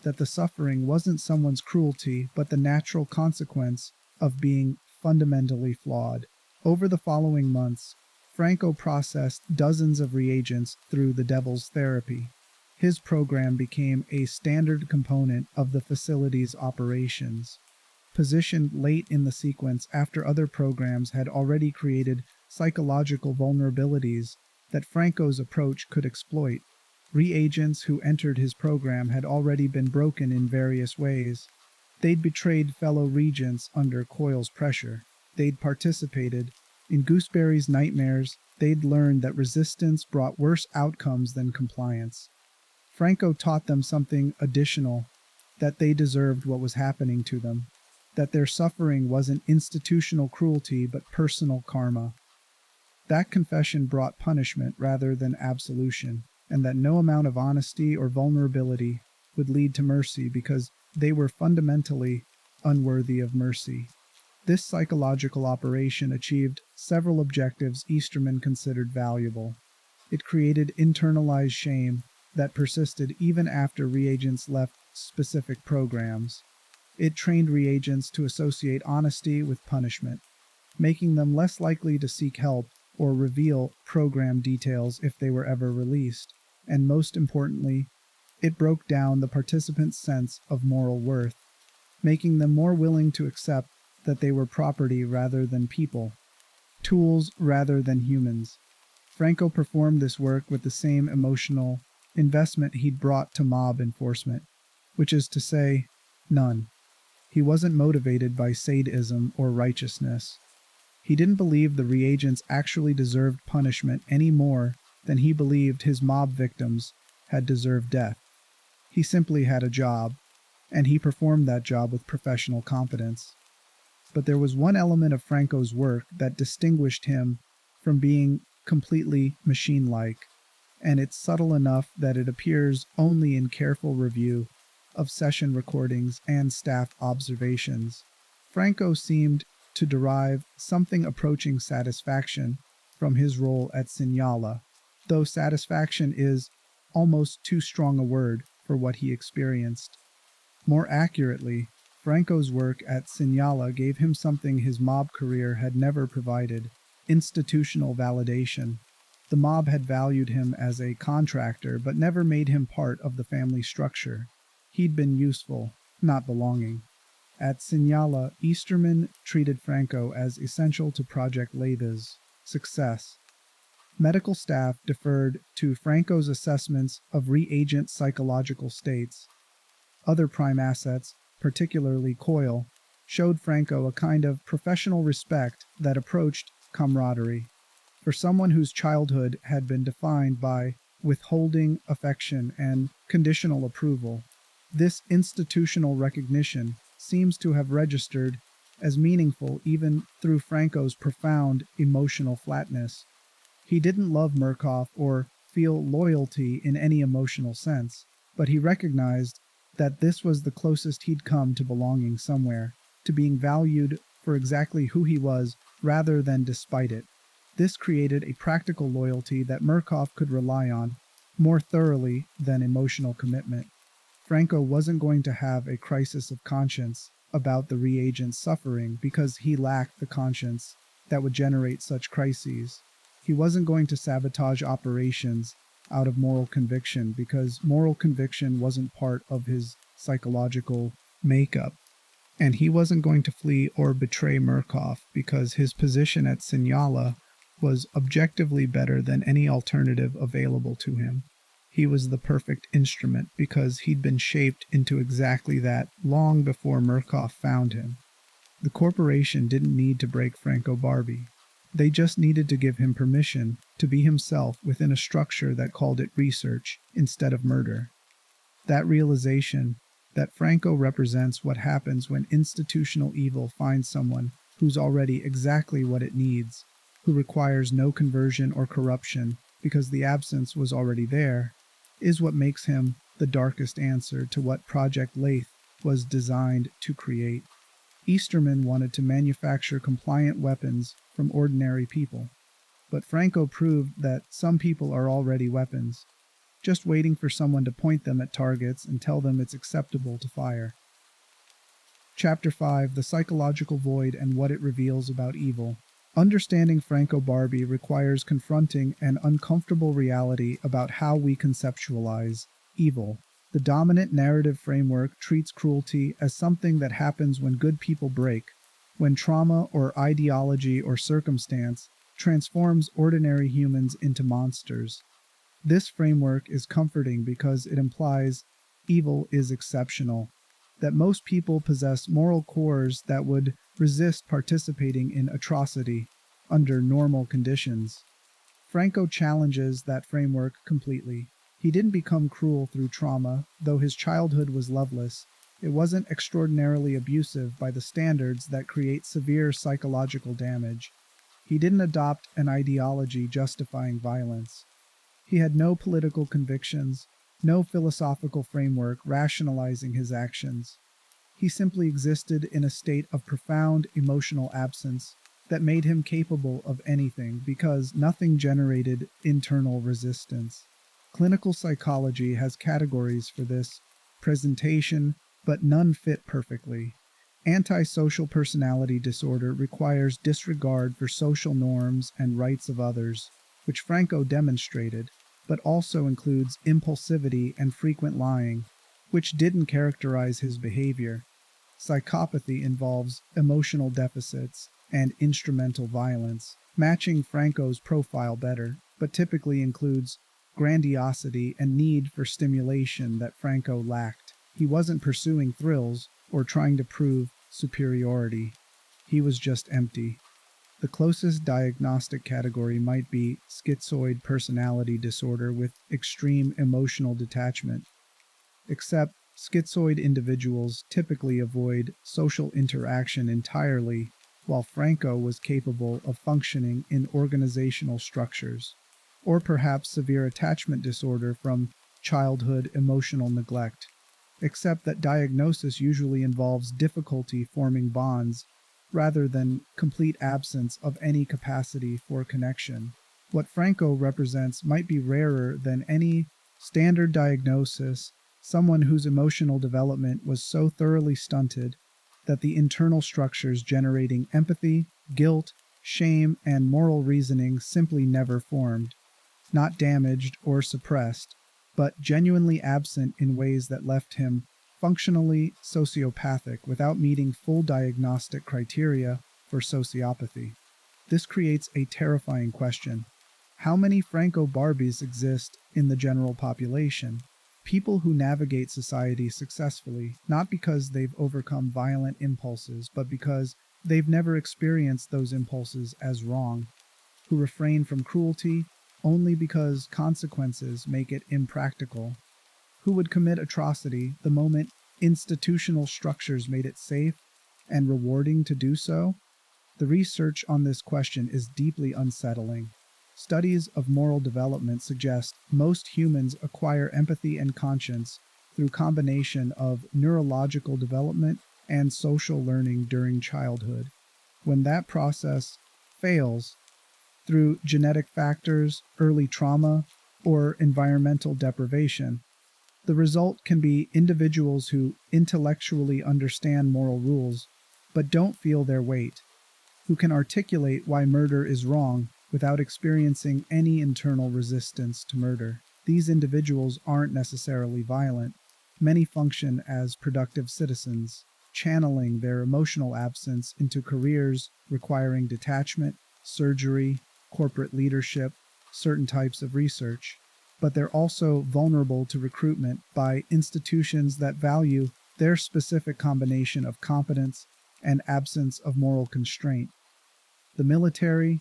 that the suffering wasn't someone's cruelty but the natural consequence of being fundamentally flawed. Over the following months, Franco processed dozens of reagents through the Devil's Therapy. His program became a standard component of the facility's operations. Positioned late in the sequence after other programs had already created psychological vulnerabilities that Franco's approach could exploit, reagents who entered his program had already been broken in various ways. They'd betrayed fellow regents under Coyle's pressure. They'd participated in Gooseberry's nightmares. They'd learned that resistance brought worse outcomes than compliance. Franco taught them something additional, that they deserved what was happening to them, that their suffering wasn't institutional cruelty but personal karma. That confession brought punishment rather than absolution, and that no amount of honesty or vulnerability would lead to mercy because they were fundamentally unworthy of mercy. This psychological operation achieved several objectives Easterman considered valuable. It created internalized shame, that persisted even after reagents left specific programs. It trained reagents to associate honesty with punishment, making them less likely to seek help or reveal program details if they were ever released. And most importantly, it broke down the participants' sense of moral worth, making them more willing to accept that they were property rather than people, tools rather than humans. Franco performed this work with the same emotional investment he'd brought to mob enforcement, which is to say, none. He wasn't motivated by sadism or righteousness. He didn't believe the reagents actually deserved punishment any more than he believed his mob victims had deserved death. He simply had a job, and he performed that job with professional competence. But there was one element of Franco's work that distinguished him from being completely machine-like, and it's subtle enough that it appears only in careful review of session recordings and staff observations. Franco seemed to derive something approaching satisfaction from his role at Sinyala, though satisfaction is almost too strong a word for what he experienced. More accurately, Franco's work at Sinyala gave him something his mob career had never provided: institutional validation. The mob had valued him as a contractor, but never made him part of the family structure. He'd been useful, not belonging. At Sinyala, Easterman treated Franco as essential to Project LATHE's success. Medical staff deferred to Franco's assessments of reagent psychological states. Other prime assets, particularly Coyle, showed Franco a kind of professional respect that approached camaraderie. For someone whose childhood had been defined by withholding affection and conditional approval, this institutional recognition seems to have registered as meaningful even through Franco's profound emotional flatness. He didn't love Murkoff or feel loyalty in any emotional sense, but he recognized that this was the closest he'd come to belonging somewhere, to being valued for exactly who he was rather than despite it. This created a practical loyalty that Murkoff could rely on more thoroughly than emotional commitment. Franco wasn't going to have a crisis of conscience about the reagent's suffering because he lacked the conscience that would generate such crises. He wasn't going to sabotage operations out of moral conviction because moral conviction wasn't part of his psychological makeup. And he wasn't going to flee or betray Murkoff because his position at Sinyala was objectively better than any alternative available to him. He was the perfect instrument because he'd been shaped into exactly that long before Murkoff found him. The corporation didn't need to break Franco Barbi. They just needed to give him permission to be himself within a structure that called it research instead of murder. That realization that Franco represents what happens when institutional evil finds someone who's already exactly what it needs, who requires no conversion or corruption because the absence was already there, is what makes him the darkest answer to what Project LATHE was designed to create. Easterman wanted to manufacture compliant weapons from ordinary people, but Franco proved that some people are already weapons, just waiting for someone to point them at targets and tell them it's acceptable to fire. Chapter 5: The Psychological Void and What It Reveals About Evil. Understanding Franco Barbi requires confronting an uncomfortable reality about how we conceptualize evil. The dominant narrative framework treats cruelty as something that happens when good people break, when trauma or ideology or circumstance transforms ordinary humans into monsters. This framework is comforting because it implies evil is exceptional, that most people possess moral cores that would resist participating in atrocity under normal conditions. Franco challenges that framework completely. He didn't become cruel through trauma, though his childhood was loveless. It wasn't extraordinarily abusive by the standards that create severe psychological damage. He didn't adopt an ideology justifying violence. He had no political convictions, no philosophical framework rationalizing his actions. He simply existed in a state of profound emotional absence that made him capable of anything because nothing generated internal resistance. Clinical psychology has categories for this presentation, but none fit perfectly. Antisocial personality disorder requires disregard for social norms and rights of others, which Franco demonstrated, but also includes impulsivity and frequent lying, which didn't characterize his behavior. Psychopathy involves emotional deficits and instrumental violence, matching Franco's profile better, but typically includes grandiosity and need for stimulation that Franco lacked. He wasn't pursuing thrills or trying to prove superiority. He was just empty. The closest diagnostic category might be schizoid personality disorder with extreme emotional detachment, except schizoid individuals typically avoid social interaction entirely, while Franco was capable of functioning in organizational structures. Or perhaps severe attachment disorder from childhood emotional neglect, except that diagnosis usually involves difficulty forming bonds rather than complete absence of any capacity for connection. What Franco represents might be rarer than any standard diagnosis, someone whose emotional development was so thoroughly stunted that the internal structures generating empathy, guilt, shame, and moral reasoning simply never formed, not damaged or suppressed, but genuinely absent in ways that left him functionally sociopathic without meeting full diagnostic criteria for sociopathy. This creates a terrifying question. How many Franco Barbis exist in the general population? People who navigate society successfully, not because they've overcome violent impulses, but because they've never experienced those impulses as wrong, who refrain from cruelty only because consequences make it impractical, who would commit atrocity the moment institutional structures made it safe and rewarding to do so? The research on this question is deeply unsettling. Studies of moral development suggest most humans acquire empathy and conscience through combination of neurological development and social learning during childhood. When that process fails, through genetic factors, early trauma, or environmental deprivation, the result can be individuals who intellectually understand moral rules but don't feel their weight, who can articulate why murder is wrong without experiencing any internal resistance to murder. These individuals aren't necessarily violent. Many function as productive citizens, channeling their emotional absence into careers requiring detachment, surgery, corporate leadership, certain types of research. But they're also vulnerable to recruitment by institutions that value their specific combination of competence and absence of moral constraint. The military,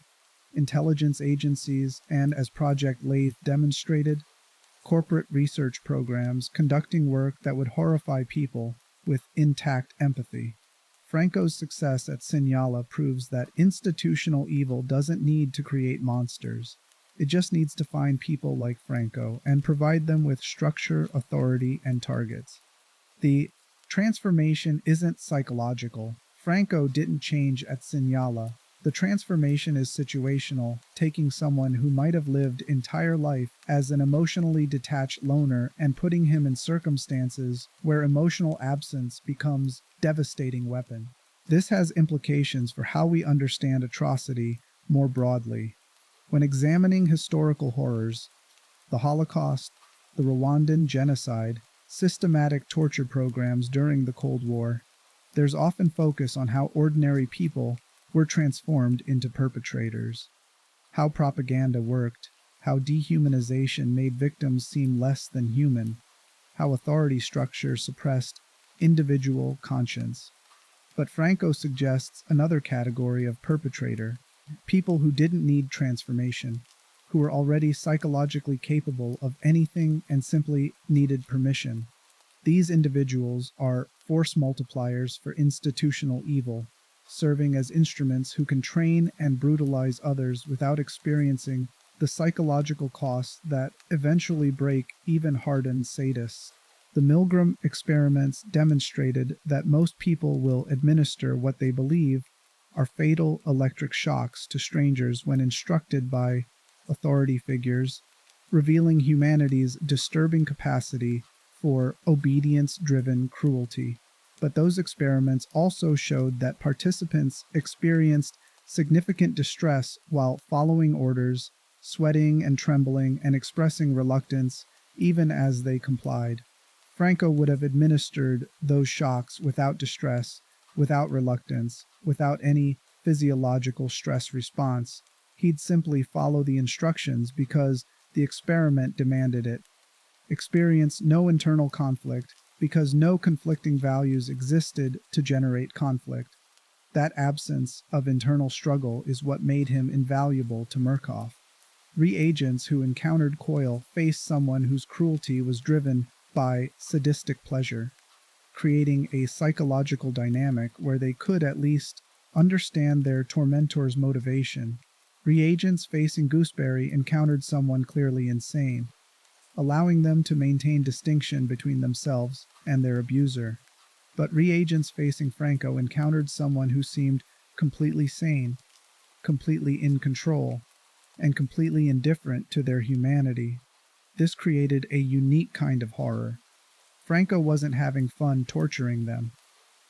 intelligence agencies, and, as Project LATHE demonstrated, corporate research programs conducting work that would horrify people with intact empathy. Franco's success at Sinyala proves that institutional evil doesn't need to create monsters. It just needs to find people like Franco and provide them with structure, authority, and targets. The transformation isn't psychological. Franco didn't change at Sinyala. The transformation is situational, taking someone who might have lived entire life as an emotionally detached loner and putting him in circumstances where emotional absence becomes a devastating weapon. This has implications for how we understand atrocity more broadly. When examining historical horrors, the Holocaust, the Rwandan genocide, systematic torture programs during the Cold War, there's often focus on how ordinary people were transformed into perpetrators, how propaganda worked, how dehumanization made victims seem less than human, how authority structure suppressed individual conscience. But Franco suggests another category of perpetrator, people who didn't need transformation, who were already psychologically capable of anything and simply needed permission. These individuals are force multipliers for institutional evil, serving as instruments who can train and brutalize others without experiencing the psychological costs that eventually break even hardened sadists. The Milgram experiments demonstrated that most people will administer what they believe are fatal electric shocks to strangers when instructed by authority figures, revealing humanity's disturbing capacity for obedience-driven cruelty. But those experiments also showed that participants experienced significant distress while following orders, sweating and trembling and expressing reluctance even as they complied. Franco would have administered those shocks without distress, without reluctance, without any physiological stress response. He'd simply follow the instructions because the experiment demanded it. Experience no internal conflict because no conflicting values existed to generate conflict. That absence of internal struggle is what made him invaluable to Murkoff. Reagents who encountered Coyle faced someone whose cruelty was driven by sadistic pleasure, creating a psychological dynamic where they could at least understand their tormentor's motivation. Reagents facing Gooseberry encountered someone clearly insane, allowing them to maintain distinction between themselves and their abuser. But reagents facing Franco encountered someone who seemed completely sane, completely in control, and completely indifferent to their humanity. This created a unique kind of horror. Franco wasn't having fun torturing them,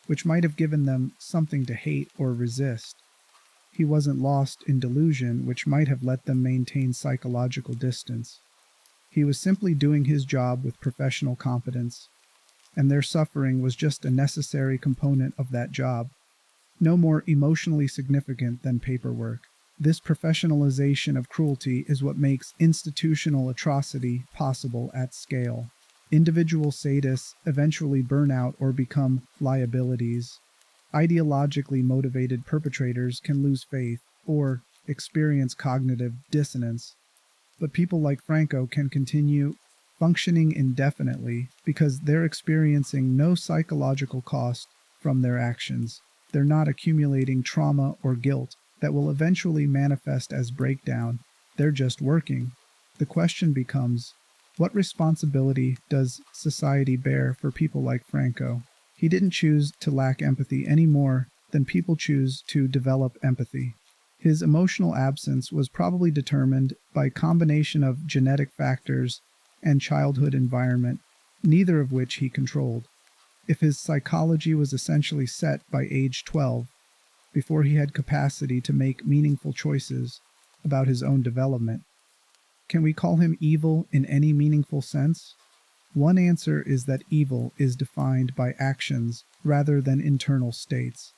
which might have given them something to hate or resist. He wasn't lost in delusion, which might have let them maintain psychological distance. He was simply doing his job with professional competence, and their suffering was just a necessary component of that job, no more emotionally significant than paperwork. This professionalization of cruelty is what makes institutional atrocity possible at scale. Individual sadists eventually burn out or become liabilities. Ideologically motivated perpetrators can lose faith or experience cognitive dissonance. But people like Franco can continue functioning indefinitely because they're experiencing no psychological cost from their actions. They're not accumulating trauma or guilt that will eventually manifest as breakdown. They're just working. The question becomes, what responsibility does society bear for people like Franco? He didn't choose to lack empathy any more than people choose to develop empathy. His emotional absence was probably determined by a combination of genetic factors and childhood environment, neither of which he controlled. If his psychology was essentially set by age 12, before he had capacity to make meaningful choices about his own development, can we call him evil in any meaningful sense? One answer is that evil is defined by actions rather than internal states.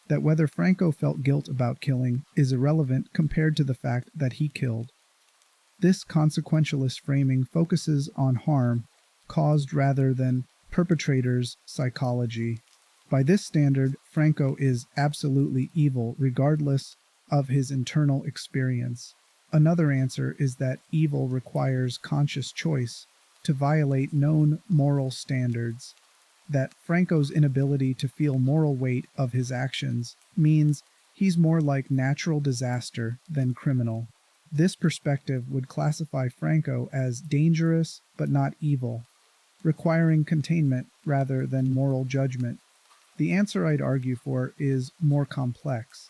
That whether Franco felt guilt about killing is irrelevant compared to the fact that he killed. This consequentialist framing focuses on harm caused rather than perpetrator's psychology. By this standard, Franco is absolutely evil regardless of his internal experience. Another answer is that evil requires conscious choice to violate known moral standards. That Franco's inability to feel moral weight of his actions means he's more like natural disaster than criminal. This perspective would classify Franco as dangerous but not evil, requiring containment rather than moral judgment. The answer I'd argue for is more complex.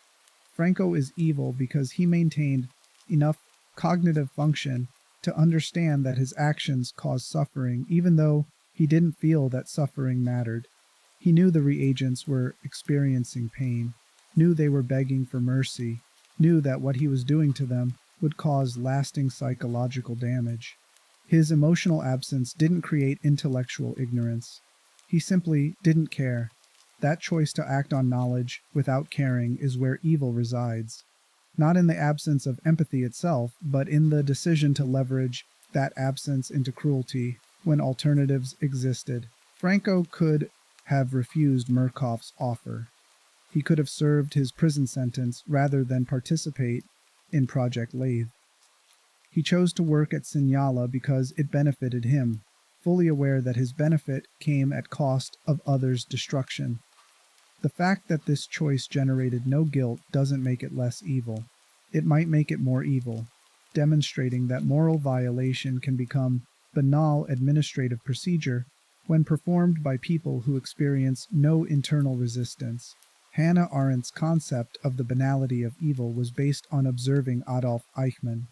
Franco is evil because he maintained enough cognitive function to understand that his actions caused suffering, even though he didn't feel that suffering mattered. He knew the reagents were experiencing pain, knew they were begging for mercy, knew that what he was doing to them would cause lasting psychological damage. His emotional absence didn't create intellectual ignorance. He simply didn't care. That choice to act on knowledge without caring is where evil resides. Not in the absence of empathy itself, but in the decision to leverage that absence into cruelty when alternatives existed. Franco could have refused Murkoff's offer. He could have served his prison sentence rather than participate in Project LATHE. He chose to work at Sinyala because it benefited him, fully aware that his benefit came at cost of others' destruction. The fact that this choice generated no guilt doesn't make it less evil. It might make it more evil, demonstrating that moral violation can become banal administrative procedure when performed by people who experience no internal resistance. Hannah Arendt's concept of the banality of evil was based on observing Adolf Eichmann,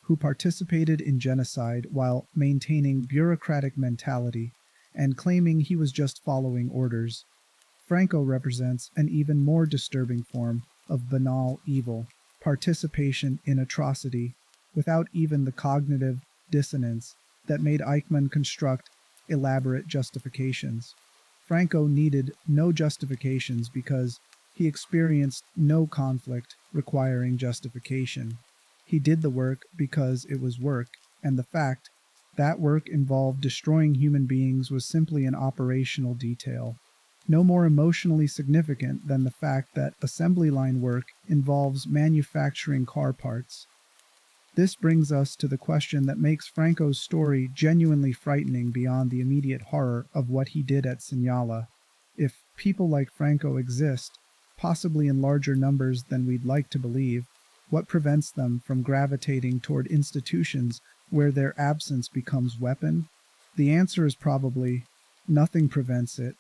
who participated in genocide while maintaining bureaucratic mentality and claiming he was just following orders. Franco represents an even more disturbing form of banal evil, participation in atrocity, without even the cognitive dissonance that made Eichmann construct elaborate justifications. Franco needed no justifications because he experienced no conflict requiring justification. He did the work because it was work, and the fact that work involved destroying human beings was simply an operational detail, no more emotionally significant than the fact that assembly line work involves manufacturing car parts. This brings us to the question that makes Franco's story genuinely frightening beyond the immediate horror of what he did at Sinyala. If people like Franco exist, possibly in larger numbers than we'd like to believe, what prevents them from gravitating toward institutions where their absence becomes weapon? The answer is probably nothing prevents it.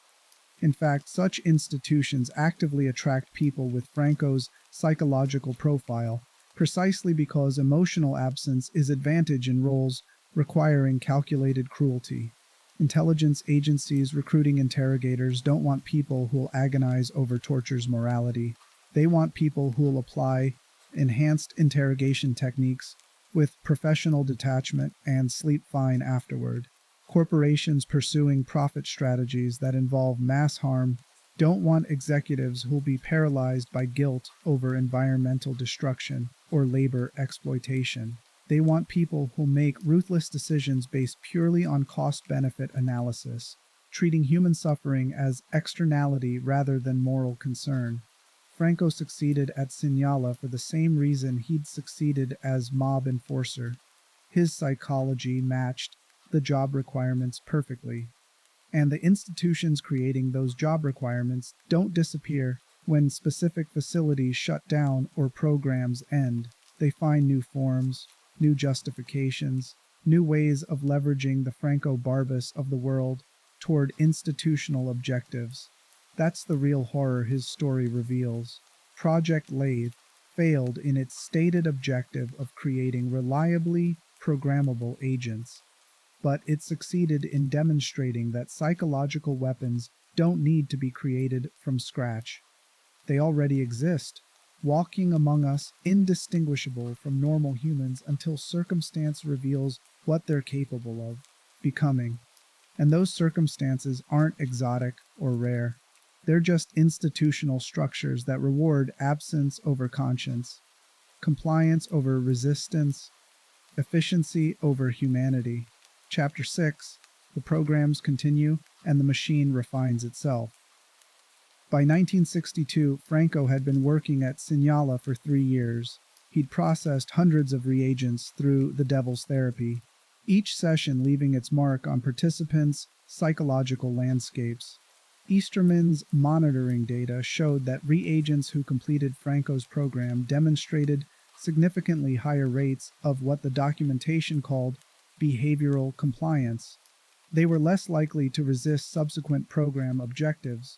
In fact, such institutions actively attract people with Franco's psychological profile, precisely because emotional absence is advantage in roles requiring calculated cruelty. Intelligence agencies recruiting interrogators don't want people who'll agonize over torture's morality. They want people who'll apply enhanced interrogation techniques with professional detachment and sleep fine afterward. Corporations pursuing profit strategies that involve mass harm don't want executives who'll be paralyzed by guilt over environmental destruction or labor exploitation. They want people who'll make ruthless decisions based purely on cost-benefit analysis, treating human suffering as externality rather than moral concern. Franco succeeded at Sinyala for the same reason he'd succeeded as mob enforcer. His psychology matched the job requirements perfectly. And the institutions creating those job requirements don't disappear when specific facilities shut down or programs end. They find new forms, new justifications, new ways of leveraging the Franco Barbis of the world toward institutional objectives. That's the real horror his story reveals. Project LATHE failed in its stated objective of creating reliably programmable agents, but it succeeded in demonstrating that psychological weapons don't need to be created from scratch. They already exist, walking among us indistinguishable from normal humans until circumstance reveals what they're capable of becoming. And those circumstances aren't exotic or rare. They're just institutional structures that reward absence over conscience, compliance over resistance, efficiency over humanity. Chapter 6. The programs continue and the machine refines itself. By 1962, Franco had been working at Sinyala for 3 years. He'd processed hundreds of reagents through the Devil's Therapy, each session leaving its mark on participants' psychological landscapes. Easterman's monitoring data showed that reagents who completed Franco's program demonstrated significantly higher rates of what the documentation called behavioral compliance. They were less likely to resist subsequent program objectives,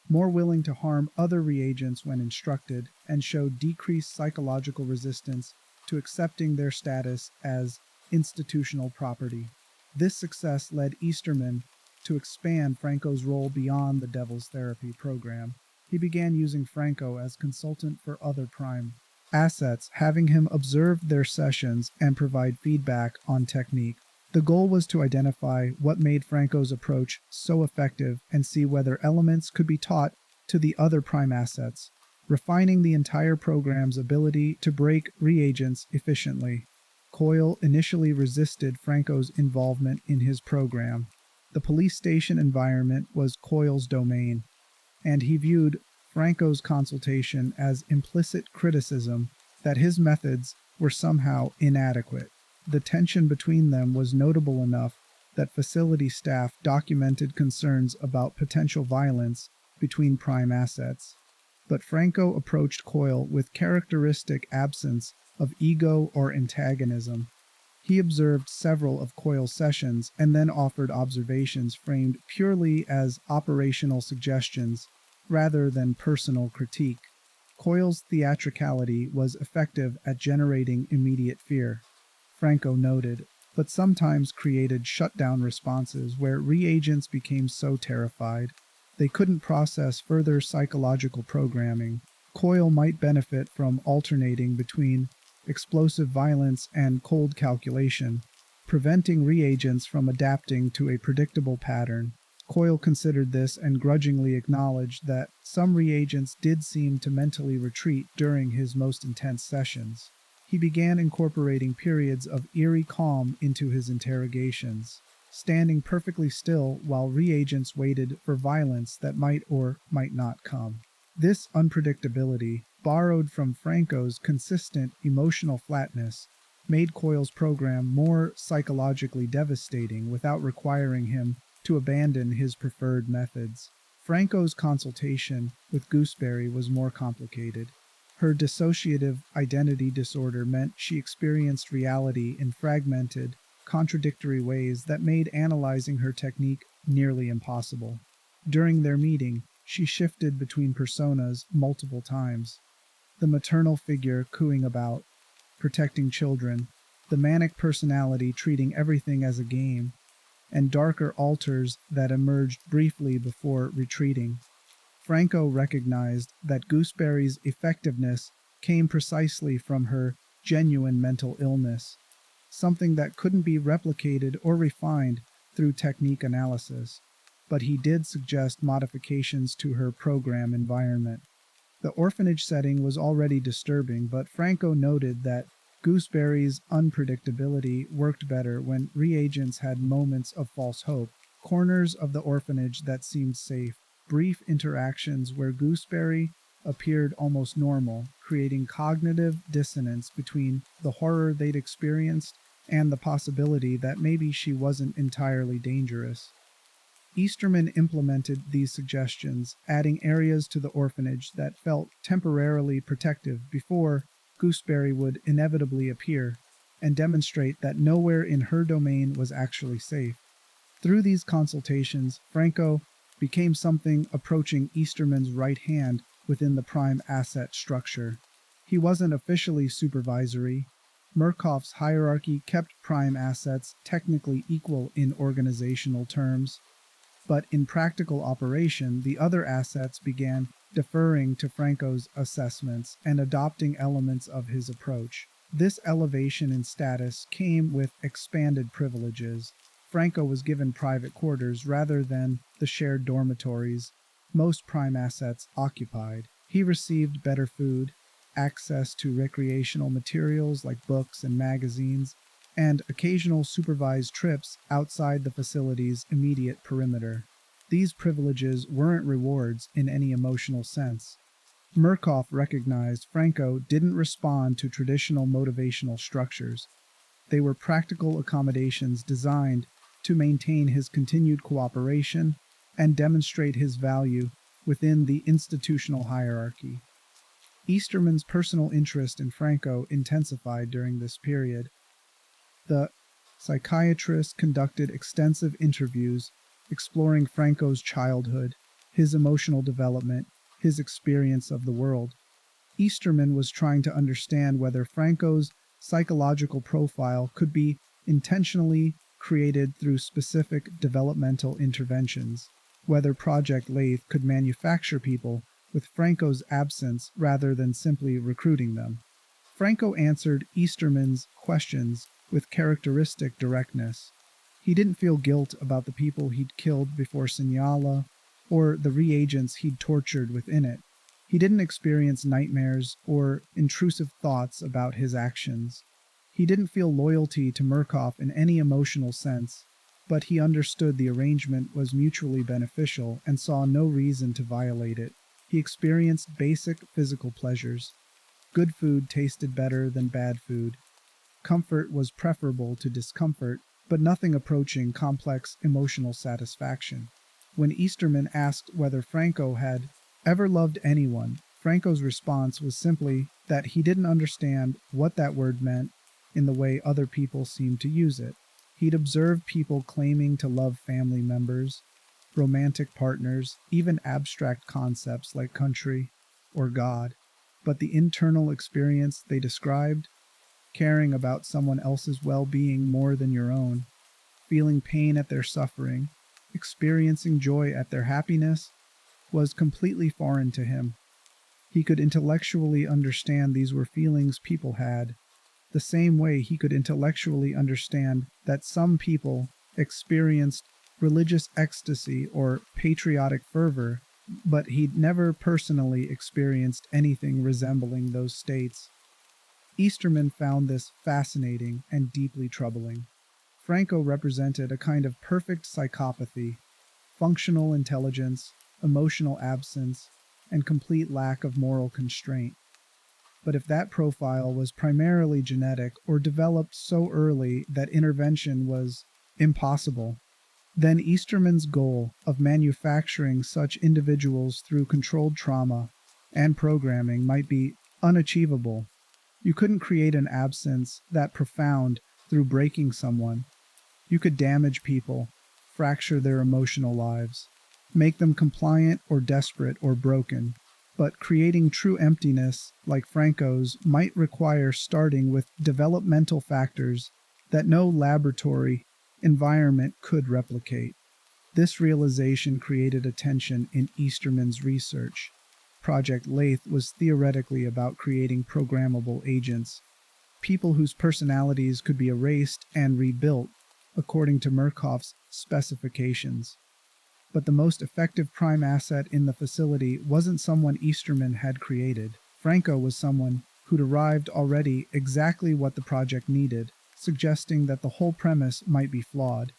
more willing to harm other reagents when instructed, and showed decreased psychological resistance to accepting their status as institutional property. This success led Easterman to expand Franco's role beyond the Devil's Therapy program. He began using Franco as consultant for other prime assets, having him observe their sessions and provide feedback on technique. The goal was to identify what made Franco's approach so effective and see whether elements could be taught to the other prime assets, refining the entire program's ability to break reagents efficiently. Coyle initially resisted Franco's involvement in his program. The police station environment was Coyle's domain, and he viewed Franco's consultation as implicit criticism that his methods were somehow inadequate. The tension between them was notable enough that facility staff documented concerns about potential violence between prime assets. But Franco approached Coyle with characteristic absence of ego or antagonism. He observed several of Coyle's sessions and then offered observations framed purely as operational suggestions rather than personal critique. Coyle's theatricality was effective at generating immediate fear. Franco noted, but sometimes created shutdown responses where reagents became so terrified they couldn't process further psychological programming. Coyle might benefit from alternating between explosive violence and cold calculation, preventing reagents from adapting to a predictable pattern. Coyle considered this and grudgingly acknowledged that some reagents did seem to mentally retreat during his most intense sessions. He began incorporating periods of eerie calm into his interrogations, standing perfectly still while reagents waited for violence that might or might not come. This unpredictability, borrowed from Franco's consistent emotional flatness, made Coyle's program more psychologically devastating without requiring him to abandon his preferred methods. Franco's consultation with Gooseberry was more complicated. Her dissociative identity disorder meant she experienced reality in fragmented, contradictory ways that made analyzing her technique nearly impossible. During their meeting, she shifted between personas multiple times. The maternal figure cooing about, protecting children, the manic personality treating everything as a game, and darker alters that emerged briefly before retreating. Franco recognized that Gooseberry's effectiveness came precisely from her genuine mental illness, something that couldn't be replicated or refined through technique analysis, but he did suggest modifications to her program environment. The orphanage setting was already disturbing, but Franco noted that Gooseberry's unpredictability worked better when reagents had moments of false hope, corners of the orphanage that seemed safe, brief interactions where Gooseberry appeared almost normal, creating cognitive dissonance between the horror they'd experienced and the possibility that maybe she wasn't entirely dangerous. Easterman implemented these suggestions, adding areas to the orphanage that felt temporarily protective before Gooseberry would inevitably appear, and demonstrate that nowhere in her domain was actually safe. Through these consultations, Franco became something approaching Easterman's right hand within the prime asset structure. He wasn't officially supervisory. Murkoff's hierarchy kept prime assets technically equal in organizational terms, but in practical operation, the other assets began deferring to Franco's assessments and adopting elements of his approach. This elevation in status came with expanded privileges. Franco was given private quarters rather than the shared dormitories most prime assets occupied. He received better food, access to recreational materials like books and magazines, and occasional supervised trips outside the facility's immediate perimeter. These privileges weren't rewards in any emotional sense. Murkoff recognized Franco didn't respond to traditional motivational structures. They were practical accommodations designed to maintain his continued cooperation and demonstrate his value within the institutional hierarchy. Easterman's personal interest in Franco intensified during this period. The psychiatrist conducted extensive interviews exploring Franco's childhood, his emotional development, his experience of the world. Easterman was trying to understand whether Franco's psychological profile could be intentionally created through specific developmental interventions, whether Project LATHE could manufacture people with Franco's absence rather than simply recruiting them. Franco answered Easterman's questions with characteristic directness. He didn't feel guilt about the people he'd killed before Sinyala or the reagents he'd tortured within it. He didn't experience nightmares or intrusive thoughts about his actions. He didn't feel loyalty to Murkoff in any emotional sense, but he understood the arrangement was mutually beneficial and saw no reason to violate it. He experienced basic physical pleasures. Good food tasted better than bad food. Comfort was preferable to discomfort, but nothing approaching complex emotional satisfaction. When Easterman asked whether Franco had ever loved anyone, Franco's response was simply that he didn't understand what that word meant in the way other people seemed to use it. He'd observed people claiming to love family members, romantic partners, even abstract concepts like country or God, but the internal experience they described caring about someone else's well-being more than your own, feeling pain at their suffering, experiencing joy at their happiness, was completely foreign to him. He could intellectually understand these were feelings people had, the same way he could intellectually understand that some people experienced religious ecstasy or patriotic fervor, but he'd never personally experienced anything resembling those states. Easterman found this fascinating and deeply troubling. Franco represented a kind of perfect psychopathy, functional intelligence, emotional absence, and complete lack of moral constraint. But if that profile was primarily genetic or developed so early that intervention was impossible, then Easterman's goal of manufacturing such individuals through controlled trauma and programming might be unachievable. You couldn't create an absence that profound through breaking someone. You could damage people, fracture their emotional lives, make them compliant or desperate or broken. But creating true emptiness, like Franco's, might require starting with developmental factors that no laboratory environment could replicate. This realization created a tension in Easterman's research. Project LATHE was theoretically about creating programmable agents, people whose personalities could be erased and rebuilt according to Murkoff's specifications. But the most effective prime asset in the facility wasn't someone Easterman had created. Franco was someone who'd arrived already exactly what the project needed, suggesting that the whole premise might be flawed.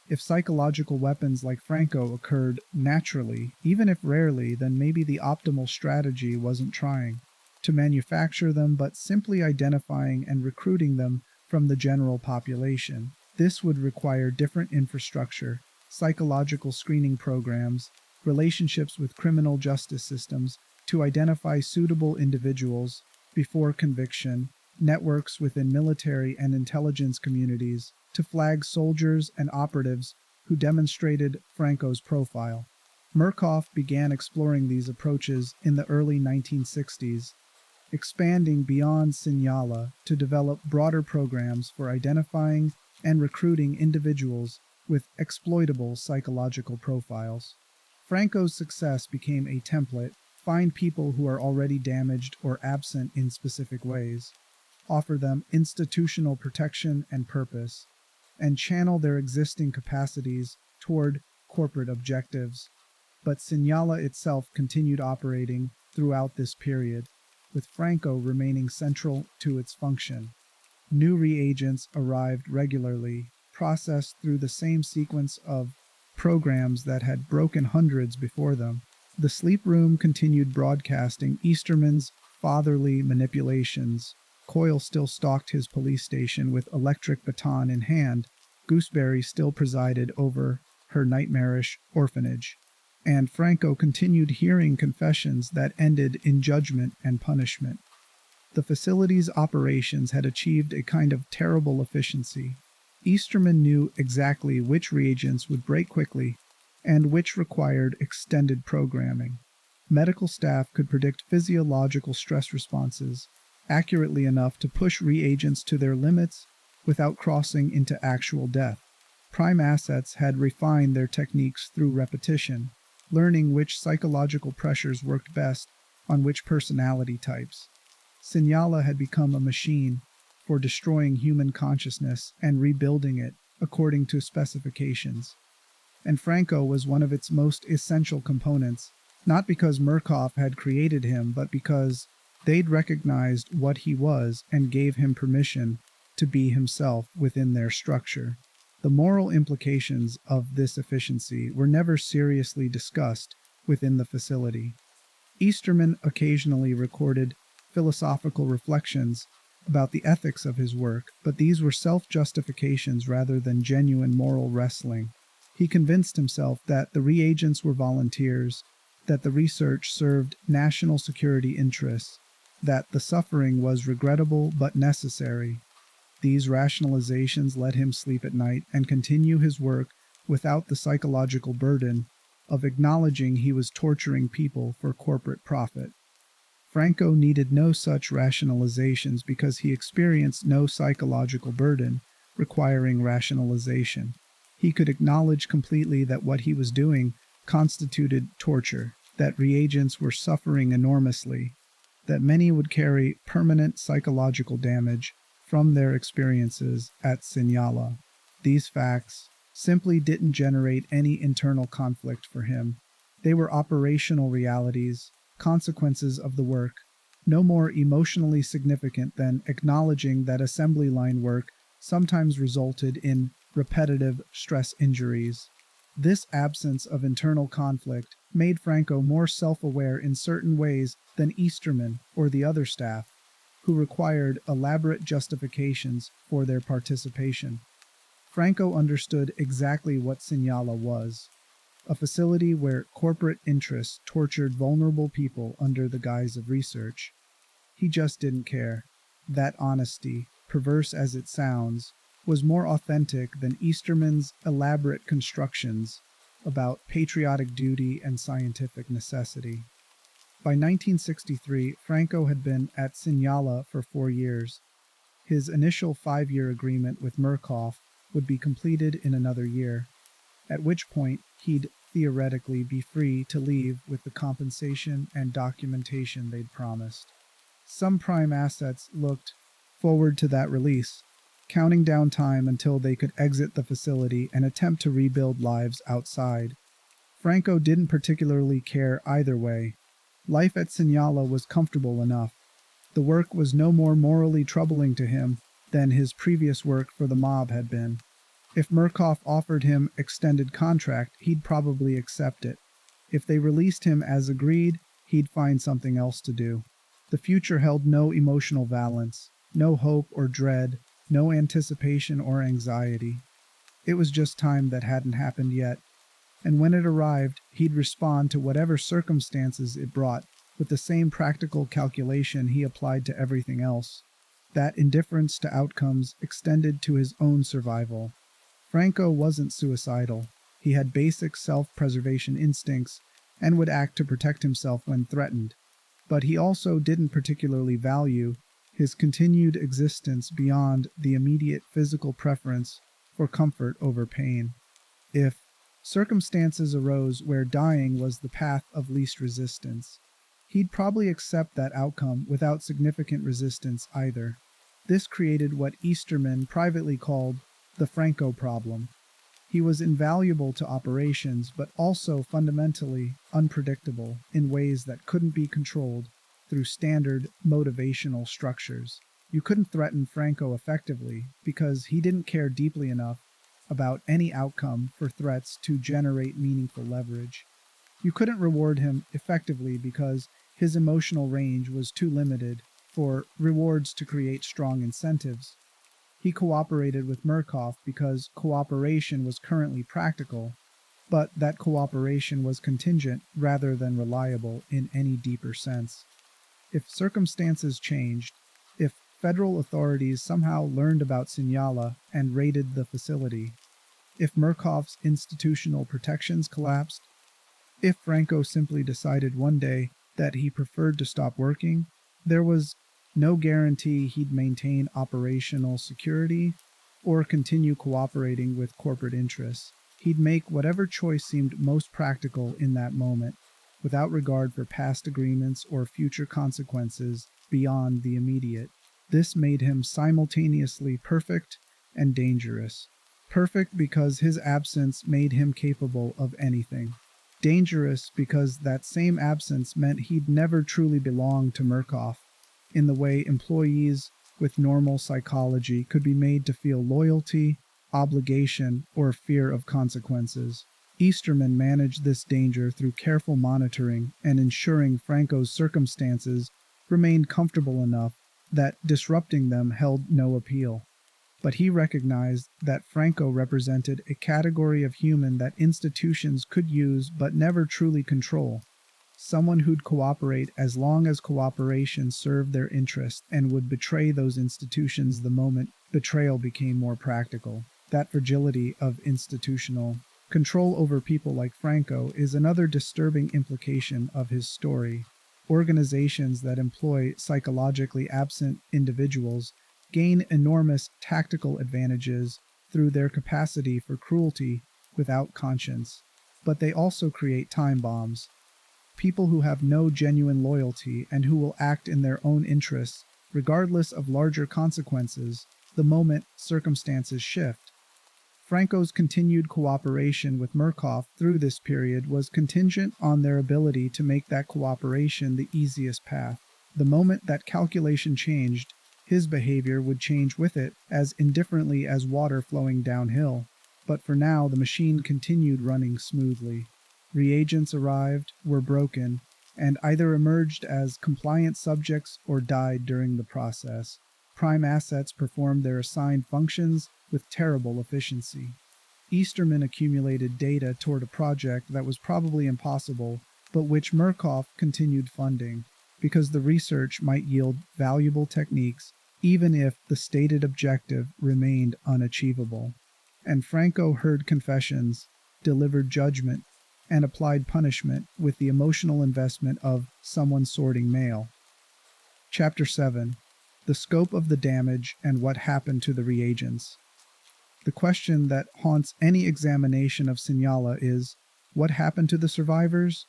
If psychological weapons like Franco occurred naturally, even if rarely, then maybe the optimal strategy wasn't trying to manufacture them, but simply identifying and recruiting them from the general population. This would require different infrastructure, psychological screening programs, relationships with criminal justice systems to identify suitable individuals before conviction, networks within military and intelligence communities to flag soldiers and operatives who demonstrated Franco's profile. Murkoff began exploring these approaches in the early 1960s, expanding beyond Sinyala to develop broader programs for identifying and recruiting individuals with exploitable psychological profiles. Franco's success became a template: find people who are already damaged or absent in specific ways, offer them institutional protection and purpose, and channel their existing capacities toward corporate objectives. But Sinyala itself continued operating throughout this period, with Franco remaining central to its function. New reagents arrived regularly, processed through the same sequence of programs that had broken hundreds before them. The sleep room continued broadcasting Easterman's fatherly manipulations. Coyle still stalked his police station with electric baton in hand. Gooseberry still presided over her nightmarish orphanage. And Franco continued hearing confessions that ended in judgment and punishment. The facility's operations had achieved a kind of terrible efficiency. Easterman knew exactly which reagents would break quickly and which required extended programming. Medical staff could predict physiological stress responses accurately enough to push reagents to their limits without crossing into actual death. Prime assets had refined their techniques through repetition, learning which psychological pressures worked best on which personality types. Sinyala had become a machine for destroying human consciousness and rebuilding it according to specifications. And Franco was one of its most essential components, not because Murkoff had created him, but because they'd recognized what he was and gave him permission to be himself within their structure. The moral implications of this efficiency were never seriously discussed within the facility. Easterman occasionally recorded philosophical reflections about the ethics of his work, but these were self-justifications rather than genuine moral wrestling. He convinced himself that the reagents were volunteers, that the research served national security interests, that the suffering was regrettable but necessary. These rationalizations let him sleep at night and continue his work without the psychological burden of acknowledging he was torturing people for corporate profit. Franco needed no such rationalizations because he experienced no psychological burden requiring rationalization. He could acknowledge completely that what he was doing constituted torture, that reagents were suffering enormously, that many would carry permanent psychological damage from their experiences at Sinyala. These facts simply didn't generate any internal conflict for him. They were operational realities, consequences of the work, no more emotionally significant than acknowledging that assembly line work sometimes resulted in repetitive stress injuries. This absence of internal conflict made Franco more self-aware in certain ways than Easterman or the other staff, who required elaborate justifications for their participation. Franco understood exactly what Sinyala was, a facility where corporate interests tortured vulnerable people under the guise of research. He just didn't care. That honesty, perverse as it sounds, was more authentic than Easterman's elaborate constructions about patriotic duty and scientific necessity. By 1963, Franco had been at Sinyala for 4 years. His initial 5-year agreement with Murkoff would be completed in another year, at which point he'd theoretically be free to leave with the compensation and documentation they'd promised. Some prime assets looked forward to that release, counting down time until they could exit the facility and attempt to rebuild lives outside. Franco didn't particularly care either way. Life at Sinyala was comfortable enough. The work was no more morally troubling to him than his previous work for the mob had been. If Murkoff offered him extended contract, he'd probably accept it. If they released him as agreed, he'd find something else to do. The future held no emotional valence, no hope or dread, no anticipation or anxiety. It was just time that hadn't happened yet, and when it arrived, he'd respond to whatever circumstances it brought with the same practical calculation he applied to everything else. That indifference to outcomes extended to his own survival. Franco wasn't suicidal. He had basic self-preservation instincts and would act to protect himself when threatened. But he also didn't particularly value his continued existence beyond the immediate physical preference for comfort over pain. If circumstances arose where dying was the path of least resistance, he'd probably accept that outcome without significant resistance either. This created what Easterman privately called the Franco problem. He was invaluable to operations, but also fundamentally unpredictable in ways that couldn't be controlled through standard motivational structures. You couldn't threaten Franco effectively because he didn't care deeply enough about any outcome for threats to generate meaningful leverage. You couldn't reward him effectively because his emotional range was too limited for rewards to create strong incentives. He cooperated with Murkoff because cooperation was currently practical, but that cooperation was contingent rather than reliable in any deeper sense. If circumstances changed, if federal authorities somehow learned about Sinyala and raided the facility, if Murkoff's institutional protections collapsed, if Franco simply decided one day that he preferred to stop working, there was no guarantee he'd maintain operational security or continue cooperating with corporate interests. He'd make whatever choice seemed most practical in that moment, without regard for past agreements or future consequences beyond the immediate. This made him simultaneously perfect and dangerous. Perfect because his absence made him capable of anything. Dangerous because that same absence meant he'd never truly belong to Murkoff, in the way employees with normal psychology could be made to feel loyalty, obligation, or fear of consequences. Easterman managed this danger through careful monitoring and ensuring Franco's circumstances remained comfortable enough that disrupting them held no appeal. But he recognized that Franco represented a category of human that institutions could use but never truly control. Someone who'd cooperate as long as cooperation served their interest and would betray those institutions the moment betrayal became more practical. That fragility of institutional control over people like Franco is another disturbing implication of his story. Organizations that employ psychologically absent individuals gain enormous tactical advantages through their capacity for cruelty without conscience. But they also create time bombs. People who have no genuine loyalty and who will act in their own interests, regardless of larger consequences, the moment circumstances shift. Franco's continued cooperation with Murkoff through this period was contingent on their ability to make that cooperation the easiest path. The moment that calculation changed, his behavior would change with it as indifferently as water flowing downhill. But for now, the machine continued running smoothly. Reagents arrived, were broken, and either emerged as compliant subjects or died during the process. Prime assets performed their assigned functions with terrible efficiency. Easterman accumulated data toward a project that was probably impossible, but which Murkoff continued funding, because the research might yield valuable techniques, even if the stated objective remained unachievable. And Franco heard confessions, delivered judgment, and applied punishment with the emotional investment of someone sorting mail. Chapter 7. The scope of the damage and what happened to the reagents. The question that haunts any examination of Sinyala is, what happened to the survivors?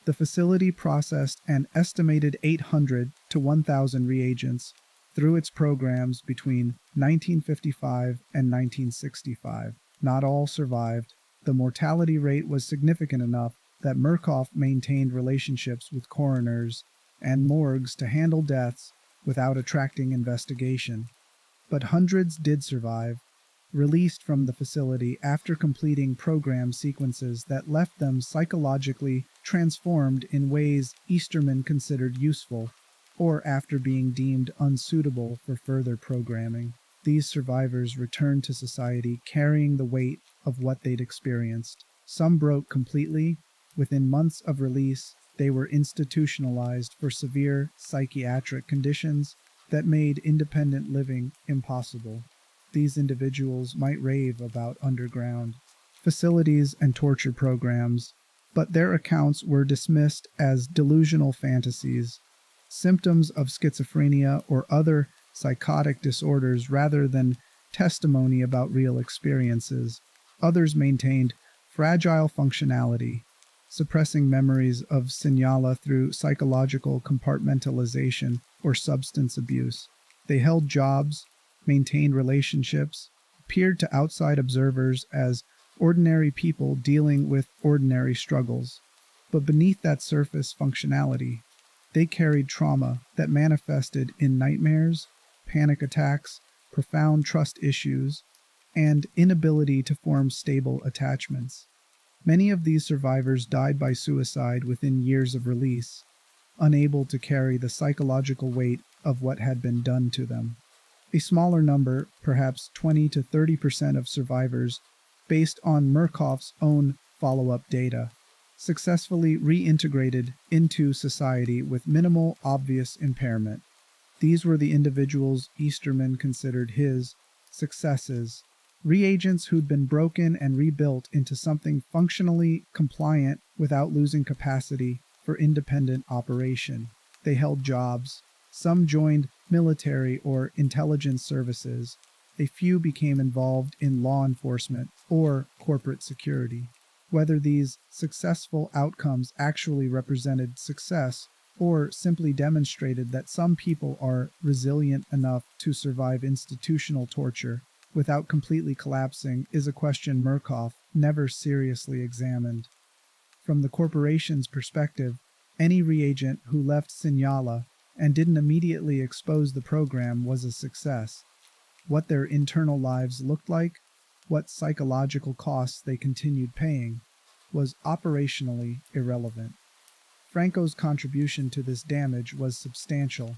The facility processed an estimated 800 to 1,000 reagents through its programs between 1955 and 1965. Not all survived. The mortality rate was significant enough that Murkoff maintained relationships with coroners and morgues to handle deaths without attracting investigation. But hundreds did survive, released from the facility after completing program sequences that left them psychologically transformed in ways Easterman considered useful, or after being deemed unsuitable for further programming. These survivors returned to society carrying the weight of what they'd experienced. Some broke completely. Within months of release, they were institutionalized for severe psychiatric conditions that made independent living impossible. These individuals might rave about underground facilities and torture programs, but their accounts were dismissed as delusional fantasies, symptoms of schizophrenia or other psychotic disorders rather than testimony about real experiences. Others maintained fragile functionality, suppressing memories of Sinyala through psychological compartmentalization or substance abuse. They held jobs, maintained relationships, appeared to outside observers as ordinary people dealing with ordinary struggles. But beneath that surface functionality, they carried trauma that manifested in nightmares, panic attacks, profound trust issues, and inability to form stable attachments. Many of these survivors died by suicide within years of release, unable to carry the psychological weight of what had been done to them. A smaller number, perhaps 20 to 30% of survivors, based on Murkoff's own follow-up data, successfully reintegrated into society with minimal obvious impairment. These were the individuals Easterman considered his successes, reagents who'd been broken and rebuilt into something functionally compliant without losing capacity for independent operation. They held jobs. Some joined military or intelligence services. A few became involved in law enforcement or corporate security. Whether these successful outcomes actually represented success or simply demonstrated that some people are resilient enough to survive institutional torture without completely collapsing is a question Murkoff never seriously examined. From the corporation's perspective, any reagent who left Sinyala and didn't immediately expose the program was a success. What their internal lives looked like, what psychological costs they continued paying, was operationally irrelevant. Franco's contribution to this damage was substantial.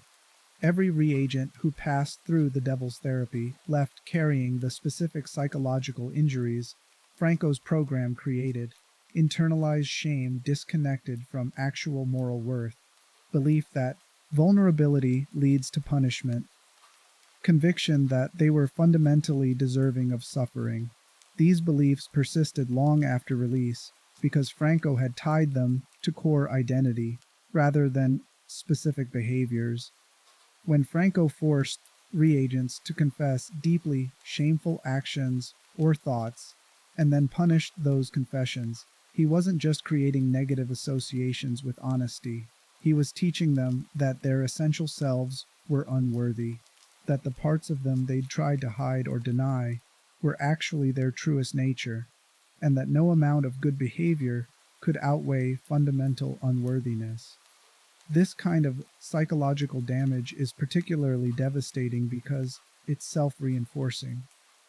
Every reagent who passed through the Devil's Therapy left carrying the specific psychological injuries Franco's program created: internalized shame disconnected from actual moral worth, belief that vulnerability leads to punishment, conviction that they were fundamentally deserving of suffering. These beliefs persisted long after release because Franco had tied them to core identity. rather than specific behaviors. When Franco forced reagents to confess deeply shameful actions or thoughts, and then punished those confessions, he wasn't just creating negative associations with honesty. He was teaching them that their essential selves were unworthy, that the parts of them they'd tried to hide or deny were actually their truest nature, and that no amount of good behavior could outweigh fundamental unworthiness. This kind of psychological damage is particularly devastating because it's self-reinforcing.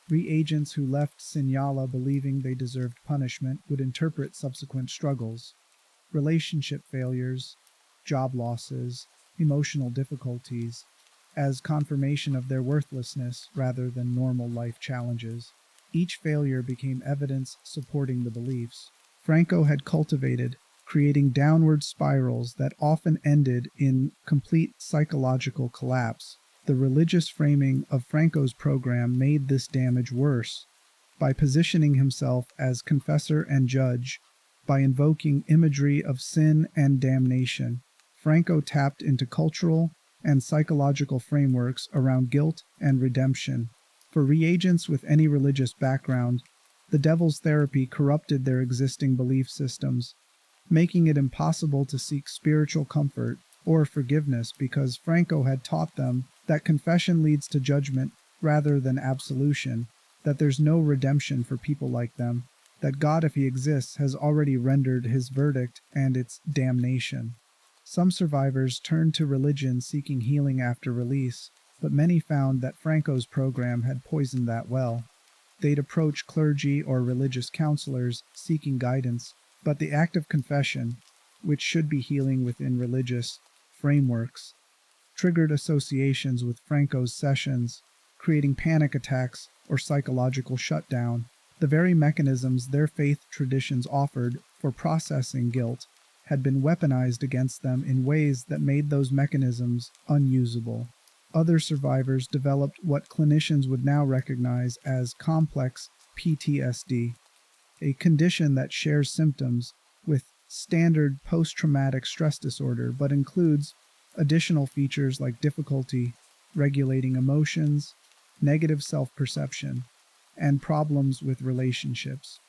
Reagents who left Sinyala believing they deserved punishment would interpret subsequent struggles, relationship failures, job losses, emotional difficulties, as confirmation of their worthlessness rather than normal life challenges. Each failure became evidence supporting the beliefs Franco had cultivated, creating downward spirals that often ended in complete psychological collapse. The religious framing of Franco's program made this damage worse. By positioning himself as confessor and judge, by invoking imagery of sin and damnation, Franco tapped into cultural and psychological frameworks around guilt and redemption. For reagents with any religious background, the devil's therapy corrupted their existing belief systems, making it impossible to seek spiritual comfort or forgiveness because Franco had taught them that confession leads to judgment rather than absolution, that there's no redemption for people like them, that God, if he exists, has already rendered his verdict and its damnation. Some survivors turned to religion seeking healing after release, but many found that Franco's program had poisoned that well. They'd approach clergy or religious counselors seeking guidance, but the act of confession, which should be healing within religious frameworks, triggered associations with Franco's sessions, creating panic attacks or psychological shutdown. The very mechanisms their faith traditions offered for processing guilt had been weaponized against them in ways that made those mechanisms unusable. Other survivors developed what clinicians would now recognize as complex PTSD, a condition that shares symptoms with standard post-traumatic stress disorder but includes additional features like difficulty regulating emotions, negative self-perception, and problems with relationships.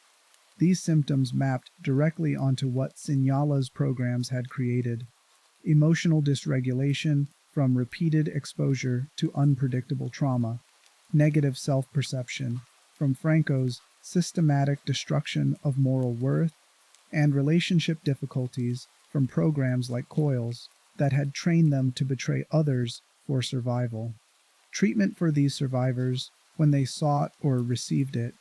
These symptoms mapped directly onto what Sinyala's programs had created: emotional dysregulation from repeated exposure to unpredictable trauma, negative self-perception from Franco's systematic destruction of moral worth, and relationship difficulties from programs like Coyle's that had trained them to betray others for survival. Treatment for these survivors, when they sought or received it,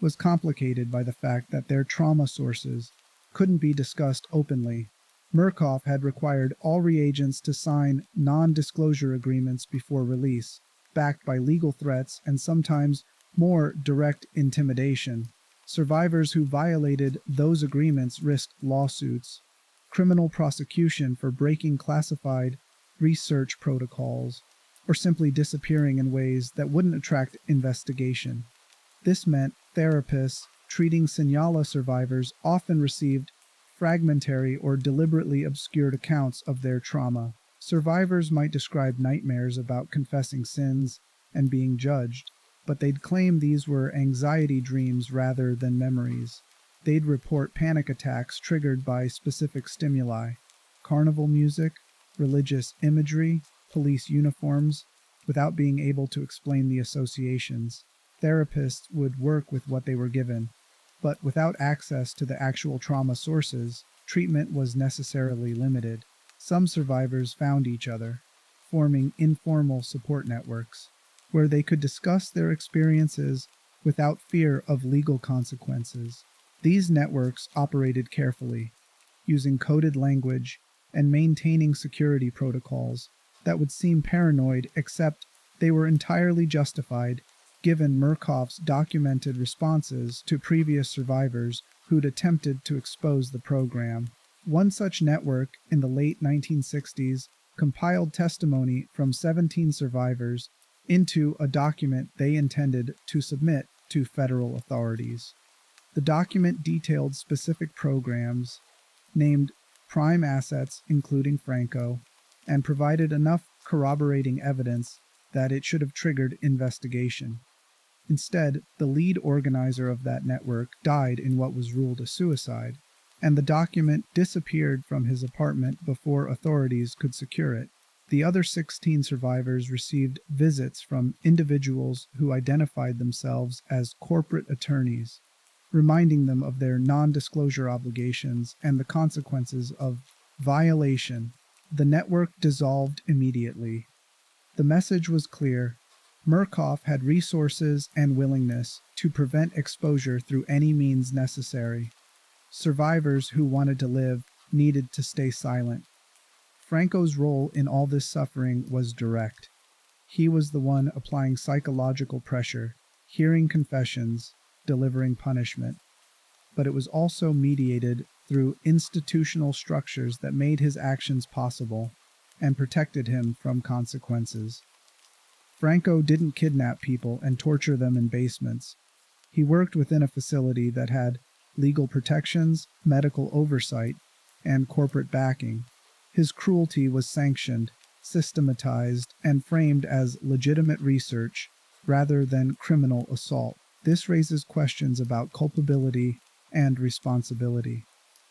was complicated by the fact that their trauma sources couldn't be discussed openly. Murkoff had required all reagents to sign non-disclosure agreements before release, backed by legal threats and sometimes more direct intimidation. Survivors who violated those agreements risked lawsuits, criminal prosecution for breaking classified research protocols, or simply disappearing in ways that wouldn't attract investigation. This meant therapists treating Sinyala survivors often received fragmentary or deliberately obscured accounts of their trauma. Survivors might describe nightmares about confessing sins and being judged, but they'd claim these were anxiety dreams rather than memories. They'd report panic attacks triggered by specific stimuli: carnival music, religious imagery, police uniforms, without being able to explain the associations. Therapists would work with what they were given, but without access to the actual trauma sources, treatment was necessarily limited. Some survivors found each other, forming informal support networks, where they could discuss their experiences without fear of legal consequences. These networks operated carefully, using coded language and maintaining security protocols that would seem paranoid, except they were entirely justified given Murkoff's documented responses to previous survivors who'd attempted to expose the program. One such network, in the late 1960s, compiled testimony from 17 survivors into a document they intended to submit to federal authorities. The document detailed specific programs, named prime assets, including Franco, and provided enough corroborating evidence that it should have triggered investigation. Instead, the lead organizer of that network died in what was ruled a suicide, and the document disappeared from his apartment before authorities could secure it. The other 16 survivors received visits from individuals who identified themselves as corporate attorneys, reminding them of their non-disclosure obligations and the consequences of violation. The network dissolved immediately. The message was clear. Murkoff had resources and willingness to prevent exposure through any means necessary. Survivors who wanted to live needed to stay silent. Franco's role in all this suffering was direct. He was the one applying psychological pressure, hearing confessions, delivering punishment. But it was also mediated through institutional structures that made his actions possible and protected him from consequences. Franco didn't kidnap people and torture them in basements. He worked within a facility that had legal protections, medical oversight, and corporate backing. His cruelty was sanctioned, systematized, and framed as legitimate research rather than criminal assault. This raises questions about culpability and responsibility.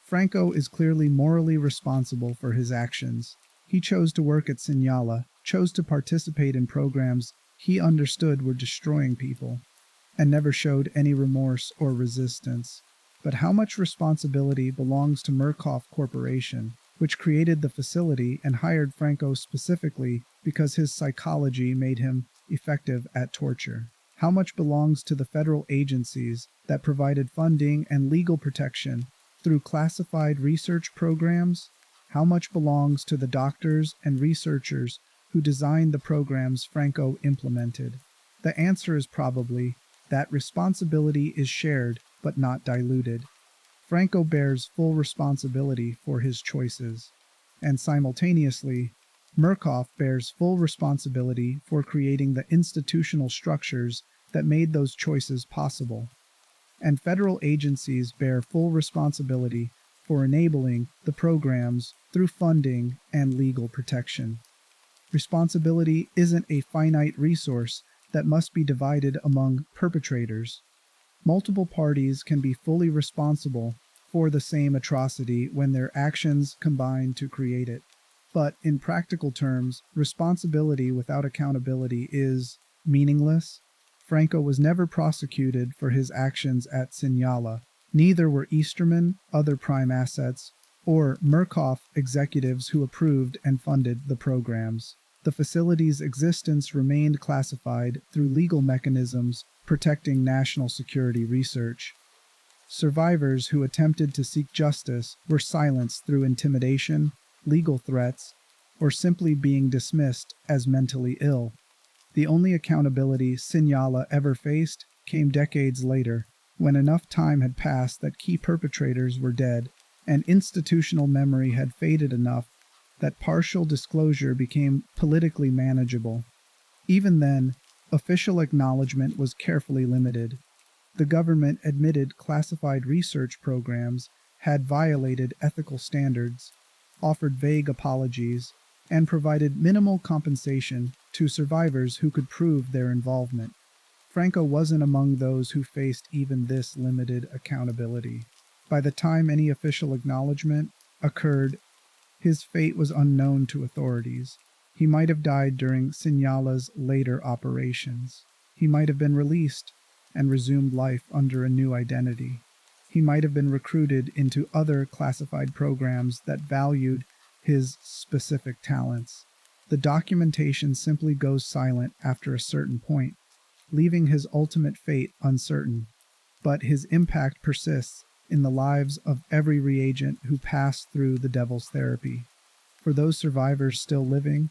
Franco is clearly morally responsible for his actions. He chose to work at Sinyala, chose to participate in programs he understood were destroying people, and never showed any remorse or resistance. But how much responsibility belongs to Murkoff Corporation, which created the facility and hired Franco specifically because his psychology made him effective at torture? How much belongs to the federal agencies that provided funding and legal protection through classified research programs? How much belongs to the doctors and researchers who designed the programs Franco implemented? The answer is probably that responsibility is shared but not diluted. Franco bears full responsibility for his choices, and simultaneously, Murkoff bears full responsibility for creating the institutional structures that made those choices possible. And federal agencies bear full responsibility for enabling the programs through funding and legal protection. Responsibility isn't a finite resource that must be divided among perpetrators. Multiple parties can be fully responsible for the same atrocity when their actions combine to create it. But in practical terms, responsibility without accountability is meaningless. Franco was never prosecuted for his actions at Sinyala. Neither were Easterman, other prime assets, or Murkoff executives who approved and funded the programs. The facility's existence remained classified through legal mechanisms protecting national security research. Survivors who attempted to seek justice were silenced through intimidation, legal threats, or simply being dismissed as mentally ill. The only accountability Sinyala ever faced came decades later, when enough time had passed that key perpetrators were dead, and institutional memory had faded enough that partial disclosure became politically manageable. Even then, official acknowledgement was carefully limited. The government admitted classified research programs had violated ethical standards, offered vague apologies, and provided minimal compensation to survivors who could prove their involvement. Franco wasn't among those who faced even this limited accountability. By the time any official acknowledgement occurred, his fate was unknown to authorities. He might have died during Sinyala's later operations. He might have been released and resumed life under a new identity. He might have been recruited into other classified programs that valued his specific talents. The documentation simply goes silent after a certain point, leaving his ultimate fate uncertain. But his impact persists in the lives of every reagent who passed through the Devil's Therapy. For those survivors still living,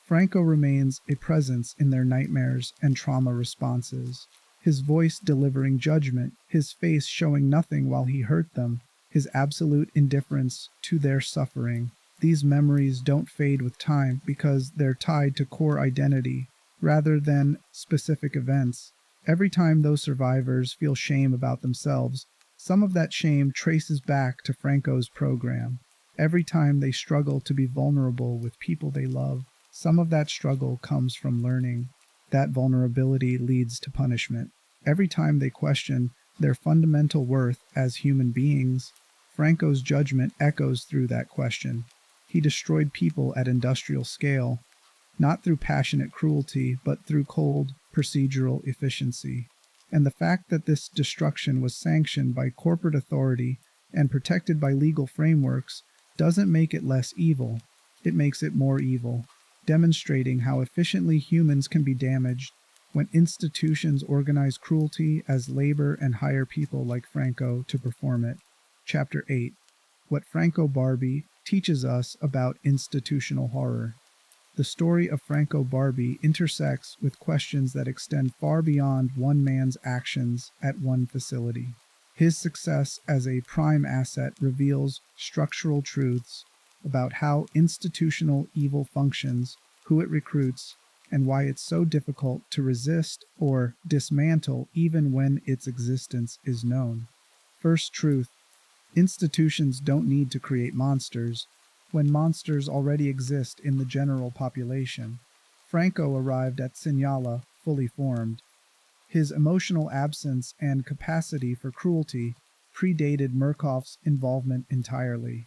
Franco remains a presence in their nightmares and trauma responses. His voice delivering judgment, his face showing nothing while he hurt them, his absolute indifference to their suffering. These memories don't fade with time because they're tied to core identity rather than specific events. Every time those survivors feel shame about themselves, some of that shame traces back to Franco's program. Every time they struggle to be vulnerable with people they love, some of that struggle comes from learning. That vulnerability leads to punishment. Every time they question their fundamental worth as human beings, Franco's judgment echoes through that question. He destroyed people at industrial scale, not through passionate cruelty, but through cold, procedural efficiency. And the fact that this destruction was sanctioned by corporate authority and protected by legal frameworks doesn't make it less evil, it makes it more evil, demonstrating how efficiently humans can be damaged when institutions organize cruelty as labor and hire people like Franco to perform it. Chapter 8. What Franco Barbi teaches us about institutional horror. The story of Franco Barbi intersects with questions that extend far beyond one man's actions at one facility. His success as a prime asset reveals structural truths about how institutional evil functions, who it recruits, and why it's so difficult to resist or dismantle even when its existence is known. First truth: institutions don't need to create monsters when monsters already exist in the general population. Franco arrived at Sinyala fully formed. His emotional absence and capacity for cruelty predated Murkoff's involvement entirely.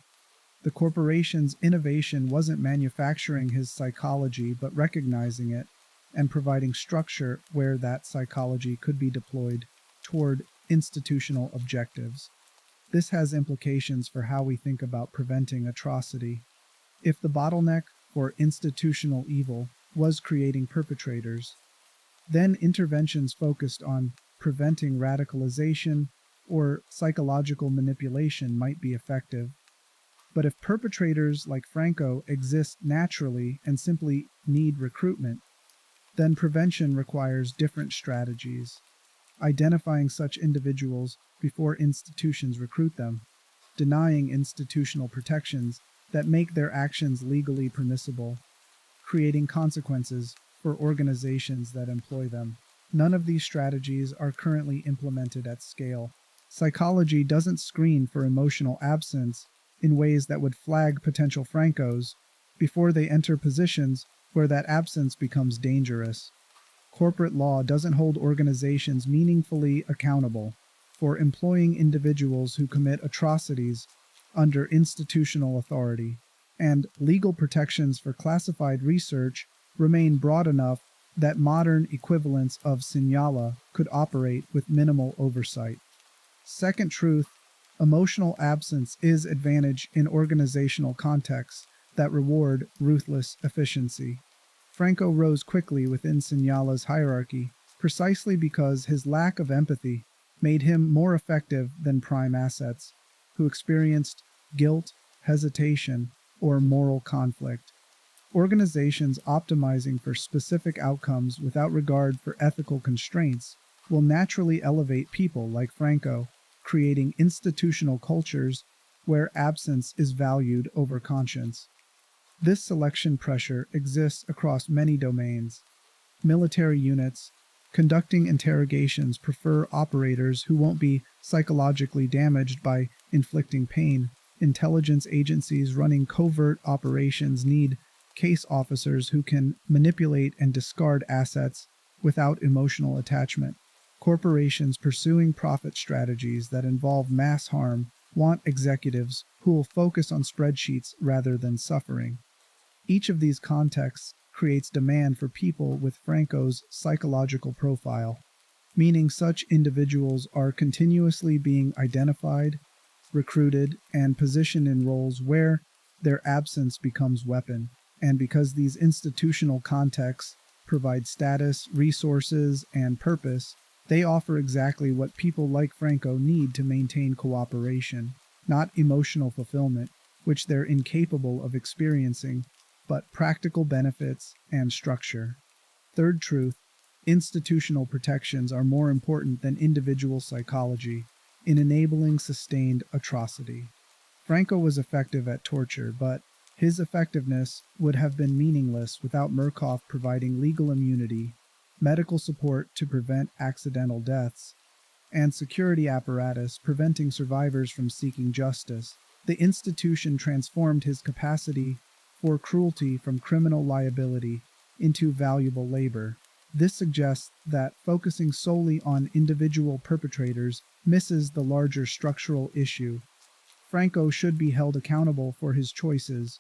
The corporation's innovation wasn't manufacturing his psychology, but recognizing it and providing structure where that psychology could be deployed toward institutional objectives. This has implications for how we think about preventing atrocity. If the bottleneck for institutional evil was creating perpetrators, then interventions focused on preventing radicalization or psychological manipulation might be effective. But if perpetrators like Franco exist naturally and simply need recruitment, then prevention requires different strategies. Identifying such individuals before institutions recruit them, denying institutional protections that make their actions legally permissible, creating consequences for organizations that employ them. None of these strategies are currently implemented at scale. Psychology doesn't screen for emotional absence in ways that would flag potential Francos before they enter positions where that absence becomes dangerous. Corporate law doesn't hold organizations meaningfully accountable for employing individuals who commit atrocities under institutional authority, and legal protections for classified research remain broad enough that modern equivalents of Sinyala could operate with minimal oversight. Second truth: emotional absence is advantage in organizational contexts that reward ruthless efficiency. Franco rose quickly within Sinyala's hierarchy precisely because his lack of empathy made him more effective than prime assets who experienced guilt, hesitation, or moral conflict. Organizations optimizing for specific outcomes without regard for ethical constraints will naturally elevate people like Franco, creating institutional cultures where absence is valued over conscience. This selection pressure exists across many domains. Military units conducting interrogations prefer operators who won't be psychologically damaged by inflicting pain. Intelligence agencies running covert operations need case officers who can manipulate and discard assets without emotional attachment. Corporations pursuing profit strategies that involve mass harm want executives who will focus on spreadsheets rather than suffering. Each of these contexts creates demand for people with Franco's psychological profile, meaning such individuals are continuously being identified, recruited, and positioned in roles where their absence becomes weapon. And because these institutional contexts provide status, resources, and purpose, they offer exactly what people like Franco need to maintain cooperation, not emotional fulfillment, which they're incapable of experiencing, but practical benefits and structure. Third truth: institutional protections are more important than individual psychology in enabling sustained atrocity. Franco was effective at torture, but his effectiveness would have been meaningless without Murkoff providing legal immunity, medical support to prevent accidental deaths, and security apparatus preventing survivors from seeking justice. The institution transformed his capacity for cruelty from criminal liability into valuable labor. This suggests that focusing solely on individual perpetrators misses the larger structural issue. Franco should be held accountable for his choices,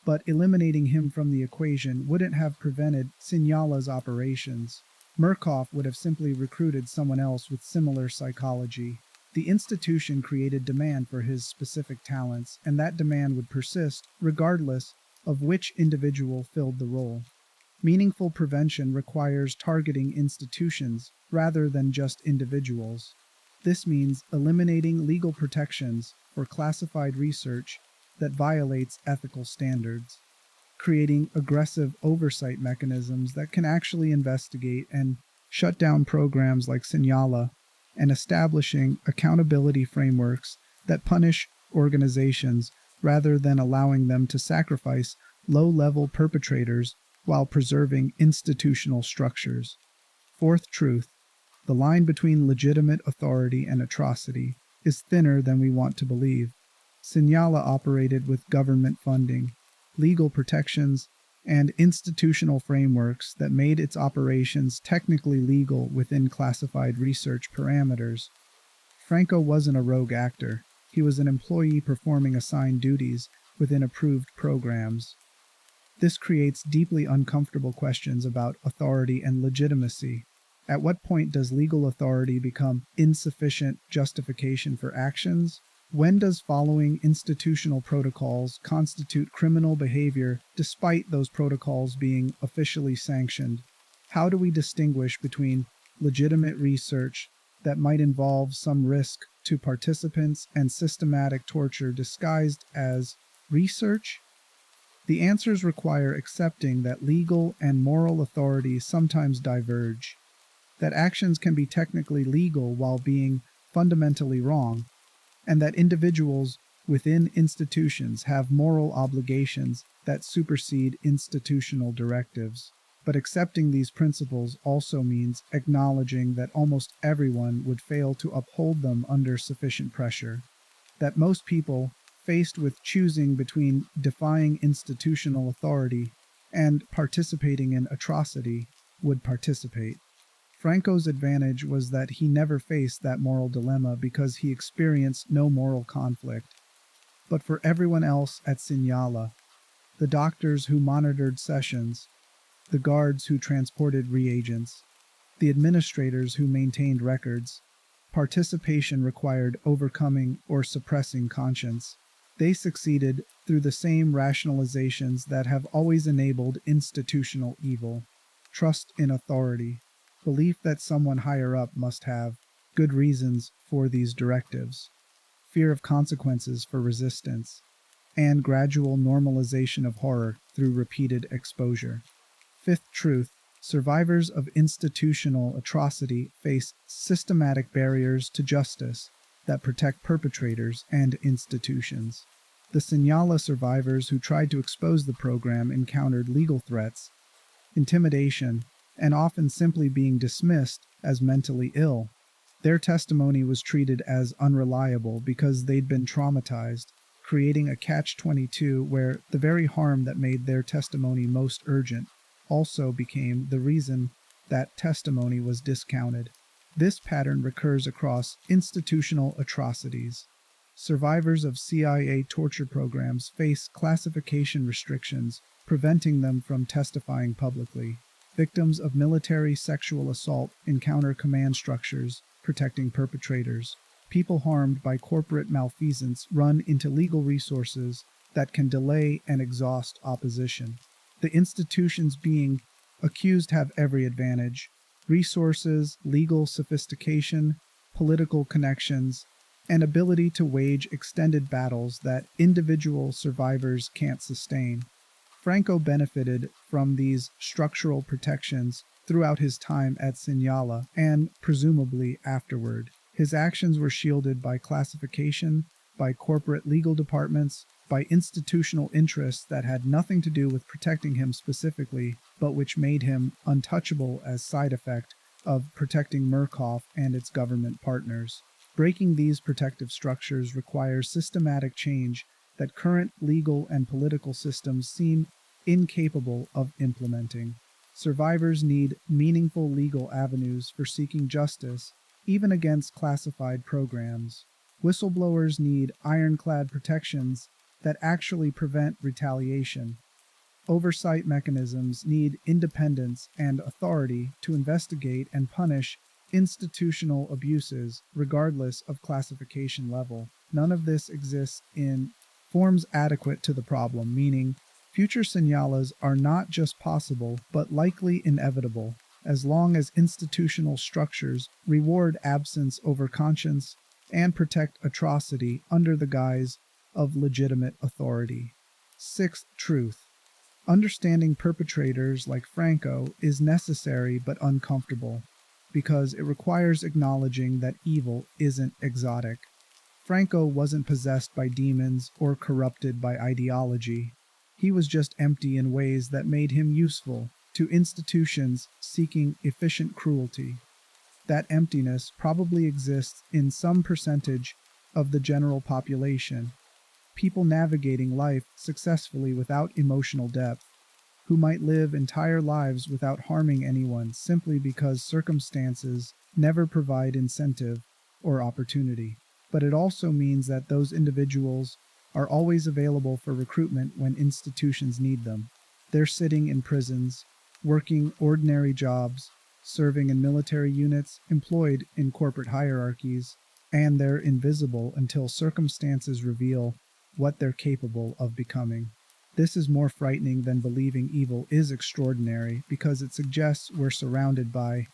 but eliminating him from the equation wouldn't have prevented Sinyala's operations. Murkoff would have simply recruited someone else with similar psychology. The institution created demand for his specific talents, and that demand would persist regardless of which individual filled the role. Meaningful prevention requires targeting institutions rather than just individuals. This means eliminating legal protections for classified research that violates ethical standards, creating aggressive oversight mechanisms that can actually investigate and shut down programs like Sinyala, and establishing accountability frameworks that punish organizations rather than allowing them to sacrifice low-level perpetrators while preserving institutional structures. Fourth truth: the line between legitimate authority and atrocity is thinner than we want to believe. Sinyala operated with government funding, legal protections, and institutional frameworks that made its operations technically legal within classified research parameters. Franco wasn't a rogue actor. He was an employee performing assigned duties within approved programs. This creates deeply uncomfortable questions about authority and legitimacy. At what point does legal authority become insufficient justification for actions? When does following institutional protocols constitute criminal behavior despite those protocols being officially sanctioned? How do we distinguish between legitimate research that might involve some risk to participants and systematic torture disguised as research? The answers require accepting that legal and moral authorities sometimes diverge, that actions can be technically legal while being fundamentally wrong, and that individuals within institutions have moral obligations that supersede institutional directives. But accepting these principles also means acknowledging that almost everyone would fail to uphold them under sufficient pressure, that most people, faced with choosing between defying institutional authority and participating in atrocity, would participate. Franco's advantage was that he never faced that moral dilemma because he experienced no moral conflict. But for everyone else at Sinyala, the doctors who monitored sessions, the guards who transported reagents, the administrators who maintained records, participation required overcoming or suppressing conscience. They succeeded through the same rationalizations that have always enabled institutional evil: trust in authority, belief that someone higher up must have good reasons for these directives, fear of consequences for resistance, and gradual normalization of horror through repeated exposure. Fifth truth: survivors of institutional atrocity face systematic barriers to justice that protect perpetrators and institutions. The Sinyala survivors who tried to expose the program encountered legal threats, intimidation, and often simply being dismissed as mentally ill. Their testimony was treated as unreliable because they'd been traumatized, creating a catch-22 where the very harm that made their testimony most urgent also became the reason that testimony was discounted. This pattern recurs across institutional atrocities. Survivors of CIA torture programs face classification restrictions, preventing them from testifying publicly. Victims of military sexual assault encounter command structures protecting perpetrators. People harmed by corporate malfeasance run into legal resources that can delay and exhaust opposition. The institutions being accused have every advantage: resources, legal sophistication, political connections, and ability to wage extended battles that individual survivors can't sustain. Franco benefited from these structural protections throughout his time at Sinyala and presumably afterward. His actions were shielded by classification, by corporate legal departments, by institutional interests that had nothing to do with protecting him specifically, but which made him untouchable as side effect of protecting Murkoff and its government partners. Breaking these protective structures requires systematic change that current legal and political systems seem incapable of implementing. Survivors need meaningful legal avenues for seeking justice, even against classified programs. Whistleblowers need ironclad protections that actually prevent retaliation. Oversight mechanisms need independence and authority to investigate and punish institutional abuses, regardless of classification level. None of this exists in forms adequate to the problem, meaning future Sinyalas are not just possible, but likely inevitable, as long as institutional structures reward absence over conscience and protect atrocity under the guise of legitimate authority. Sixth truth. Understanding perpetrators like Franco is necessary but uncomfortable, because it requires acknowledging that evil isn't exotic. Franco wasn't possessed by demons or corrupted by ideology. He was just empty in ways that made him useful to institutions seeking efficient cruelty. That emptiness probably exists in some percentage of the general population, people navigating life successfully without emotional depth, who might live entire lives without harming anyone simply because circumstances never provide incentive or opportunity. But it also means that those individuals are always available for recruitment when institutions need them. They're sitting in prisons, working ordinary jobs, serving in military units, employed in corporate hierarchies, and they're invisible until circumstances reveal what they're capable of becoming. This is more frightening than believing evil is extraordinary, because it suggests we're surrounded by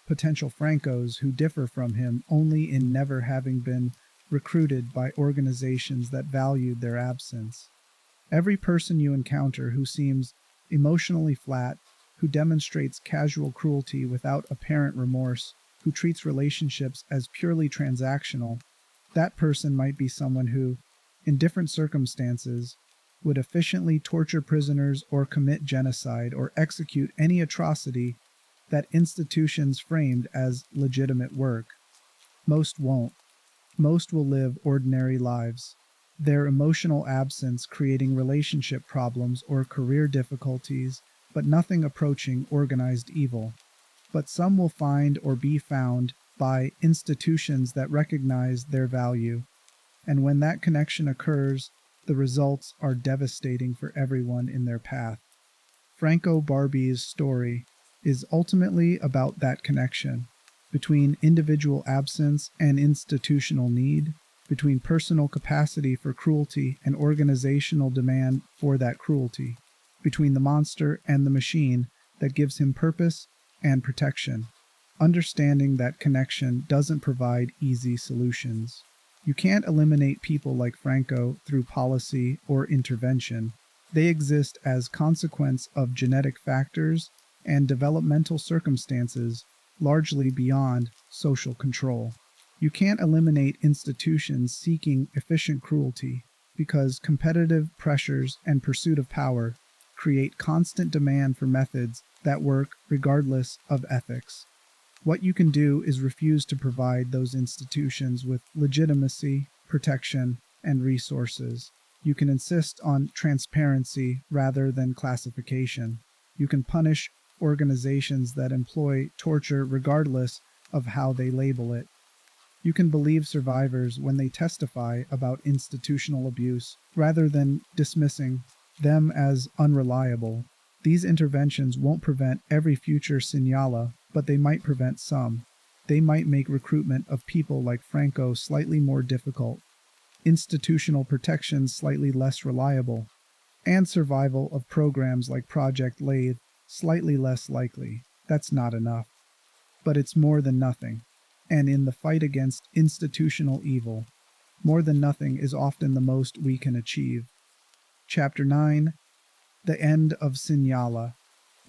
potential Francos who differ from him only in never having been recruited by organizations that valued their absence. Every person you encounter who seems emotionally flat, who demonstrates casual cruelty without apparent remorse, who treats relationships as purely transactional, that person might be someone who, in different circumstances, would efficiently torture prisoners or commit genocide or execute any atrocity that institutions framed as legitimate work. Most won't. Most will live ordinary lives, their emotional absence creating relationship problems or career difficulties, but nothing approaching organized evil. But some will find or be found by institutions that recognize their value, and when that connection occurs, the results are devastating for everyone in their path. Franco Barbi's story is ultimately about that connection between individual absence and institutional need, between personal capacity for cruelty and organizational demand for that cruelty, between the monster and the machine that gives him purpose and protection. Understanding that connection doesn't provide easy solutions. You can't eliminate people like Franco through policy or intervention. They exist as consequence of genetic factors and developmental circumstances largely beyond social control. You can't eliminate institutions seeking efficient cruelty, because competitive pressures and pursuit of power create constant demand for methods that work regardless of ethics. What you can do is refuse to provide those institutions with legitimacy, protection, and resources. You can insist on transparency rather than classification. You can punish organizations that employ torture regardless of how they label it. You can believe survivors when they testify about institutional abuse rather than dismissing them as unreliable. These interventions won't prevent every future Sinyala, but they might prevent some. They might make recruitment of people like Franco slightly more difficult, institutional protection slightly less reliable, and survival of programs like Project LATHE slightly less likely. That's not enough. But it's more than nothing. And in the fight against institutional evil, more than nothing is often the most we can achieve. Chapter 9. The End of Sinyala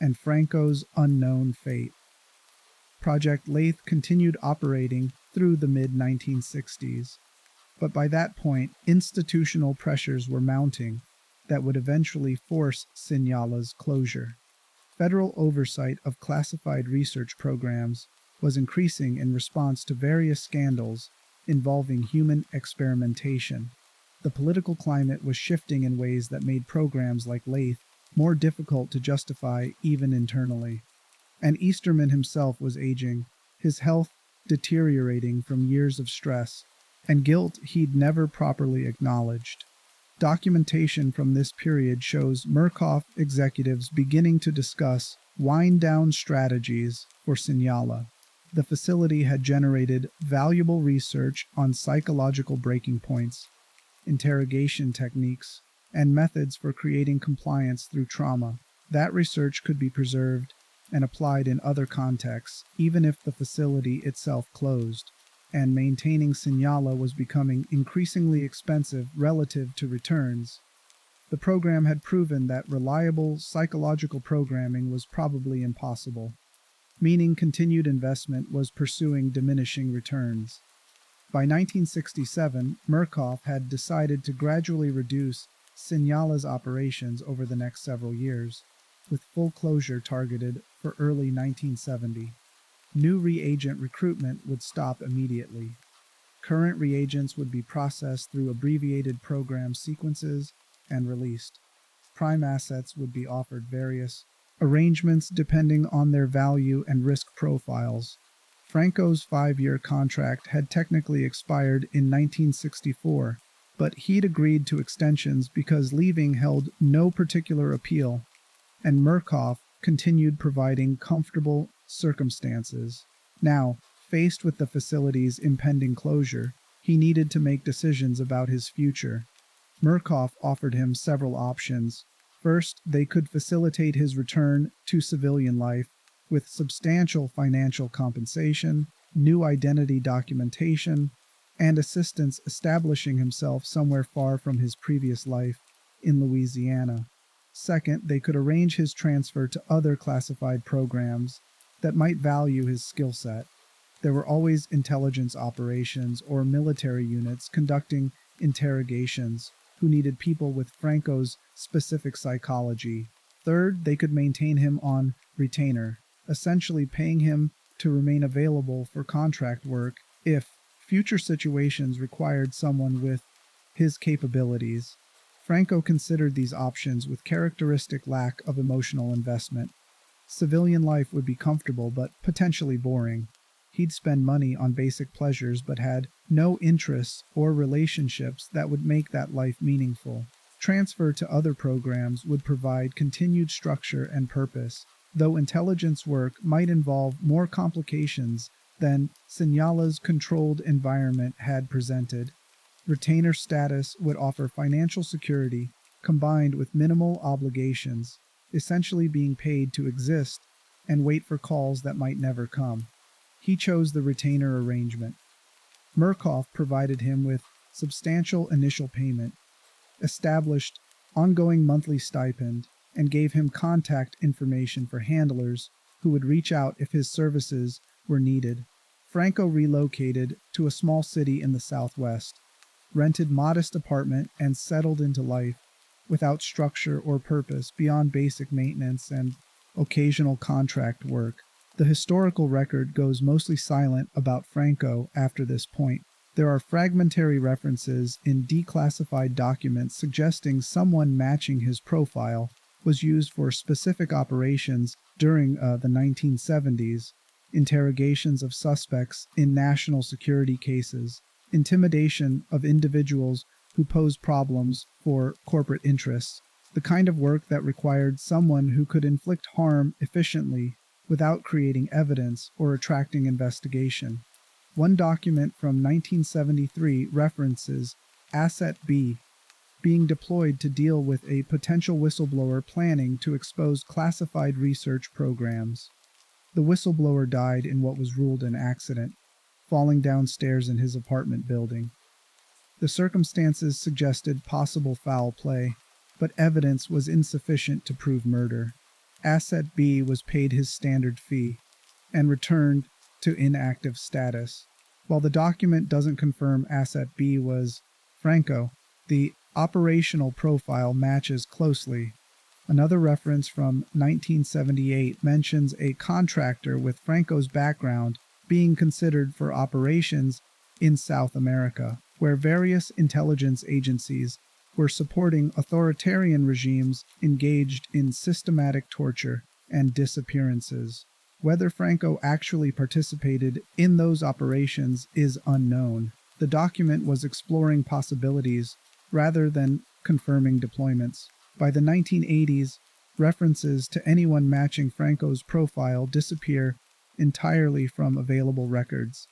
and Franco's Unknown Fate. Project LATHE continued operating through the mid-1960s, but by that point, institutional pressures were mounting that would eventually force Sinyala's closure. Federal oversight of classified research programs was increasing in response to various scandals involving human experimentation. The political climate was shifting in ways that made programs like LATHE more difficult to justify even internally. And Easterman himself was aging, his health deteriorating from years of stress and guilt he'd never properly acknowledged. Documentation from this period shows Murkoff executives beginning to discuss wind-down strategies for Sinyala. The facility had generated valuable research on psychological breaking points, interrogation techniques, and methods for creating compliance through trauma. That research could be preserved and applied in other contexts, even if the facility itself closed, and maintaining Sinyala was becoming increasingly expensive relative to returns. The program had proven that reliable psychological programming was probably impossible, meaning continued investment was pursuing diminishing returns. By 1967, Murkoff had decided to gradually reduce Sinyala's operations over the next several years, with full closure targeted for early 1970. New reagent recruitment would stop immediately. Current reagents would be processed through abbreviated program sequences and released. Prime assets would be offered various arrangements depending on their value and risk profiles. Franco's 5-year contract had technically expired in 1964, but he'd agreed to extensions because leaving held no particular appeal, and Murkoff continued providing comfortable circumstances. Now, faced with the facility's impending closure, he needed to make decisions about his future. Murkoff offered him several options. First, they could facilitate his return to civilian life with substantial financial compensation, new identity documentation, and assistance establishing himself somewhere far from his previous life in Louisiana. Second, they could arrange his transfer to other classified programs that might value his skill set. There were always intelligence operations or military units conducting interrogations who needed people with Franco's specific psychology. Third, they could maintain him on retainer, essentially paying him to remain available for contract work if future situations required someone with his capabilities. Franco considered these options with characteristic lack of emotional investment. Civilian life would be comfortable but potentially boring. He'd spend money on basic pleasures but had no interests or relationships that would make that life meaningful. Transfer to other programs would provide continued structure and purpose, though intelligence work might involve more complications than Sinyala's controlled environment had presented. Retainer status would offer financial security combined with minimal obligations, essentially being paid to exist and wait for calls that might never come. He chose the retainer arrangement. Murkoff provided him with substantial initial payment, established ongoing monthly stipend, and gave him contact information for handlers who would reach out if his services were needed. Franco relocated to a small city in the Southwest, rented modest apartment, and settled into life without structure or purpose beyond basic maintenance and occasional contract work. The historical record goes mostly silent about Franco after this point. There are fragmentary references in declassified documents suggesting someone matching his profile was used for specific operations during the 1970s, interrogations of suspects in national security cases, intimidation of individuals who pose problems for corporate interests, the kind of work that required someone who could inflict harm efficiently without creating evidence or attracting investigation. One document from 1973 references Asset B being deployed to deal with a potential whistleblower planning to expose classified research programs. The whistleblower died in what was ruled an accident, falling downstairs in his apartment building. The circumstances suggested possible foul play, but evidence was insufficient to prove murder. Asset B was paid his standard fee and returned to inactive status. While the document doesn't confirm Asset B was Franco, the operational profile matches closely. Another reference from 1978 mentions a contractor with Franco's background being considered for operations in South America, where various intelligence agencies were supporting authoritarian regimes engaged in systematic torture and disappearances. Whether Franco actually participated in those operations is unknown. The document was exploring possibilities rather than confirming deployments. By the 1980s, references to anyone matching Franco's profile disappear entirely from available records.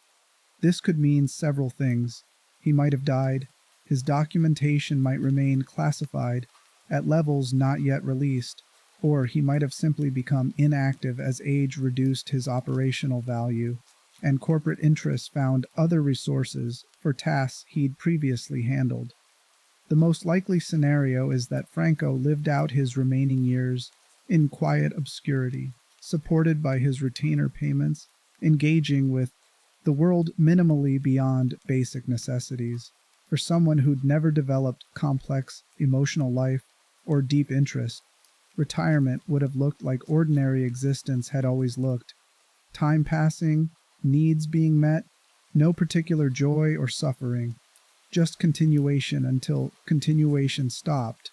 This could mean several things. He might have died, his documentation might remain classified at levels not yet released, or he might have simply become inactive as age reduced his operational value, and corporate interests found other resources for tasks he'd previously handled. The most likely scenario is that Franco lived out his remaining years in quiet obscurity, supported by his retainer payments, engaging with the world minimally beyond basic necessities. For someone who'd never developed complex emotional life or deep interest, retirement would have looked like ordinary existence had always looked. Time passing, needs being met, no particular joy or suffering, just continuation until continuation stopped.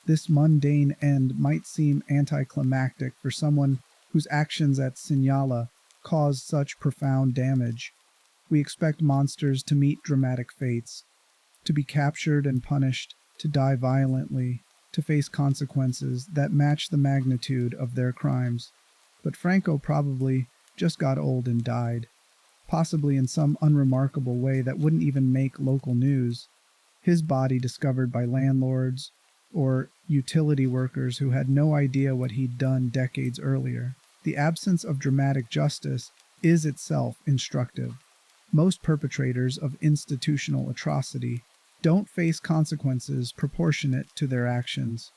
This mundane end might seem anticlimactic for someone whose actions at Sinyala caused such profound damage. We expect monsters to meet dramatic fates, to be captured and punished, to die violently, to face consequences that match the magnitude of their crimes. But Franco probably just got old and died, possibly in some unremarkable way that wouldn't even make local news. His body discovered by landlords or utility workers who had no idea what he'd done decades earlier. The absence of dramatic justice is itself instructive. Most perpetrators of institutional atrocity don't face consequences proportionate to their actions.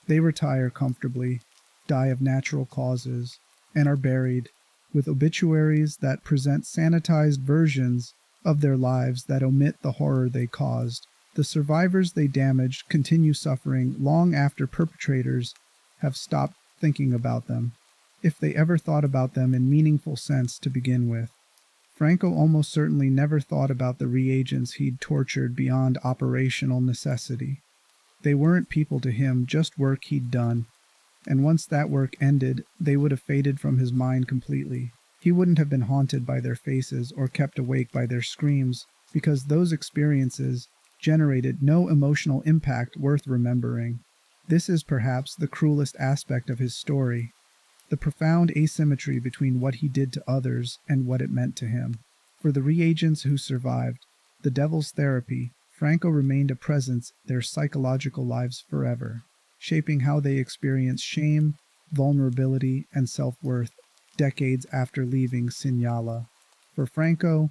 They retire comfortably, die of natural causes, and are buried, with obituaries that present sanitized versions of their lives that omit the horror they caused. The survivors they damaged continue suffering long after perpetrators have stopped thinking about them, if they ever thought about them in meaningful sense to begin with. Franco almost certainly never thought about the reagents he'd tortured beyond operational necessity. They weren't people to him, just work he'd done, and once that work ended, they would have faded from his mind completely. He wouldn't have been haunted by their faces or kept awake by their screams, because those experiences generated no emotional impact worth remembering. This is perhaps the cruelest aspect of his story, the profound asymmetry between what he did to others and what it meant to him. For the reagents who survived the devil's therapy, Franco remained a presence in their psychological lives forever, shaping how they experience shame, vulnerability, and self-worth decades after leaving Sinyala. For Franco,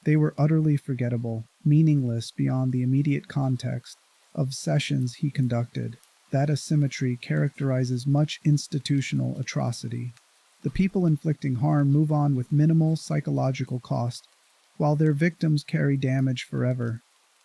they were utterly forgettable, meaningless beyond the immediate context of sessions he conducted. That asymmetry characterizes much institutional atrocity. The people inflicting harm move on with minimal psychological cost, while their victims carry damage forever.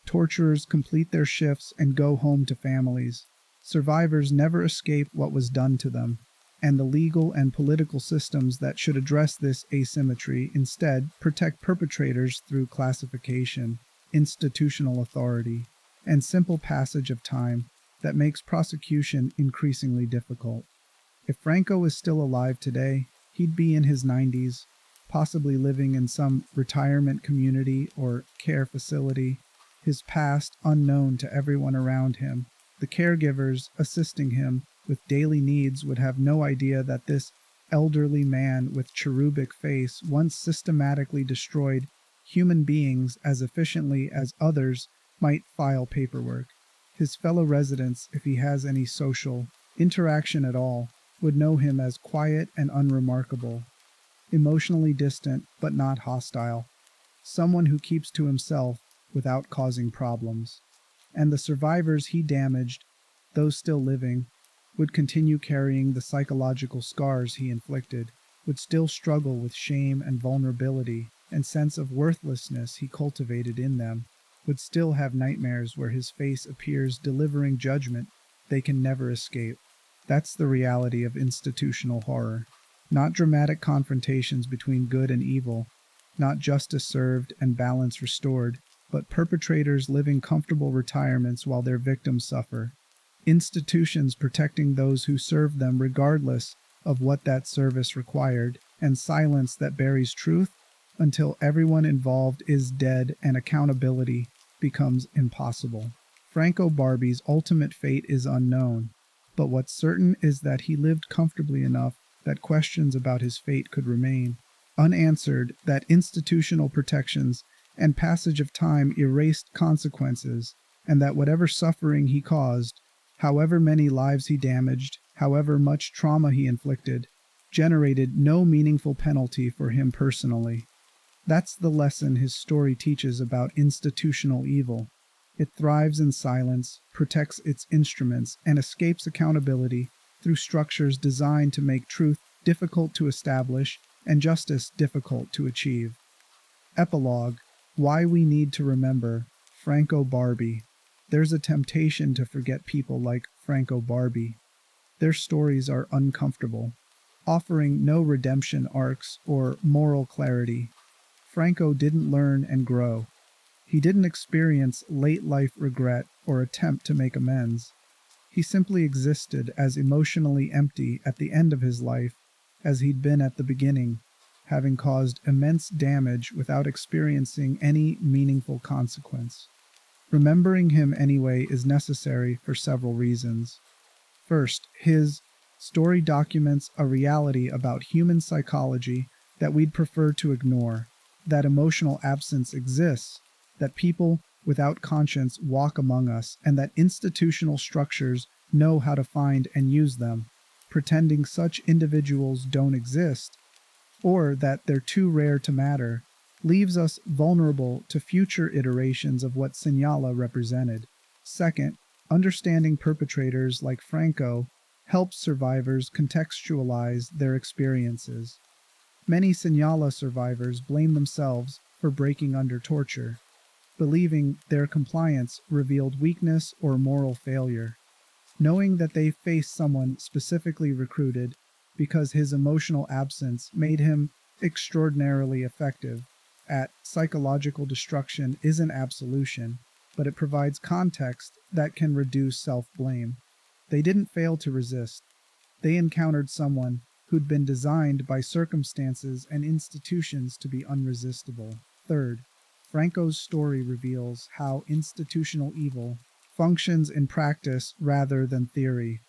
Torturers complete their shifts and go home to families. Survivors never escape what was done to them, and the legal and political systems that should address this asymmetry instead protect perpetrators through classification, institutional authority, and simple passage of time that makes prosecution increasingly difficult. If Franco is still alive today, he'd be in his 90s, possibly living in some retirement community or care facility, his past unknown to everyone around him. The caregivers assisting him with daily needs would have no idea that this elderly man with cherubic face once systematically destroyed human beings as efficiently as others might file paperwork. His fellow residents, if he has any social interaction at all, would know him as quiet and unremarkable, emotionally distant but not hostile, someone who keeps to himself without causing problems. And the survivors he damaged, those still living, would continue carrying the psychological scars he inflicted, would still struggle with shame and vulnerability and sense of worthlessness he cultivated in them, would still have nightmares where his face appears delivering judgment they can never escape. That's the reality of institutional horror. Not dramatic confrontations between good and evil, not justice served and balance restored, but perpetrators living comfortable retirements while their victims suffer. Institutions protecting those who serve them regardless of what that service required, and silence that buries truth until everyone involved is dead and accountability becomes impossible. Franco Barbi's ultimate fate is unknown, but what's certain is that he lived comfortably enough that questions about his fate could remain unanswered, that institutional protections and passage of time erased consequences, and that whatever suffering he caused, however many lives he damaged, however much trauma he inflicted, generated no meaningful penalty for him personally. That's the lesson his story teaches about institutional evil. It thrives in silence, protects its instruments, and escapes accountability through structures designed to make truth difficult to establish and justice difficult to achieve. Epilogue: Why we need to remember Franco Barbi. There's a temptation to forget people like Franco Barbi. Their stories are uncomfortable, offering no redemption arcs or moral clarity. Franco didn't learn and grow. He didn't experience late-life regret or attempt to make amends. He simply existed as emotionally empty at the end of his life as he'd been at the beginning, having caused immense damage without experiencing any meaningful consequence. Remembering him anyway is necessary for several reasons. First, his story documents a reality about human psychology that we'd prefer to ignore, that emotional absence exists, that people without conscience walk among us, and that institutional structures know how to find and use them, pretending such individuals don't exist, or that they're too rare to matter, leaves us vulnerable to future iterations of what Sinyala represented. Second, understanding perpetrators like Franco helps survivors contextualize their experiences. Many Sinyala survivors blame themselves for breaking under torture, believing their compliance revealed weakness or moral failure. Knowing that they faced someone specifically recruited because his emotional absence made him extraordinarily effective at psychological destruction isn't absolution, but it provides context that can reduce self-blame. They didn't fail to resist. They encountered someone who'd been designed by circumstances and institutions to be unresistible. Third, Franco's story reveals how institutional evil functions in practice rather than theory.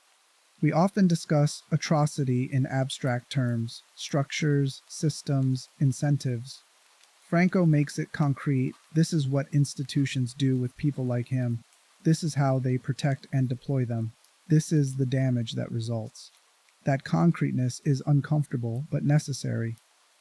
We often discuss atrocity in abstract terms: structures, systems, incentives. Franco makes it concrete. This is what institutions do with people like him. This is how they protect and deploy them. This is the damage that results. That concreteness is uncomfortable but necessary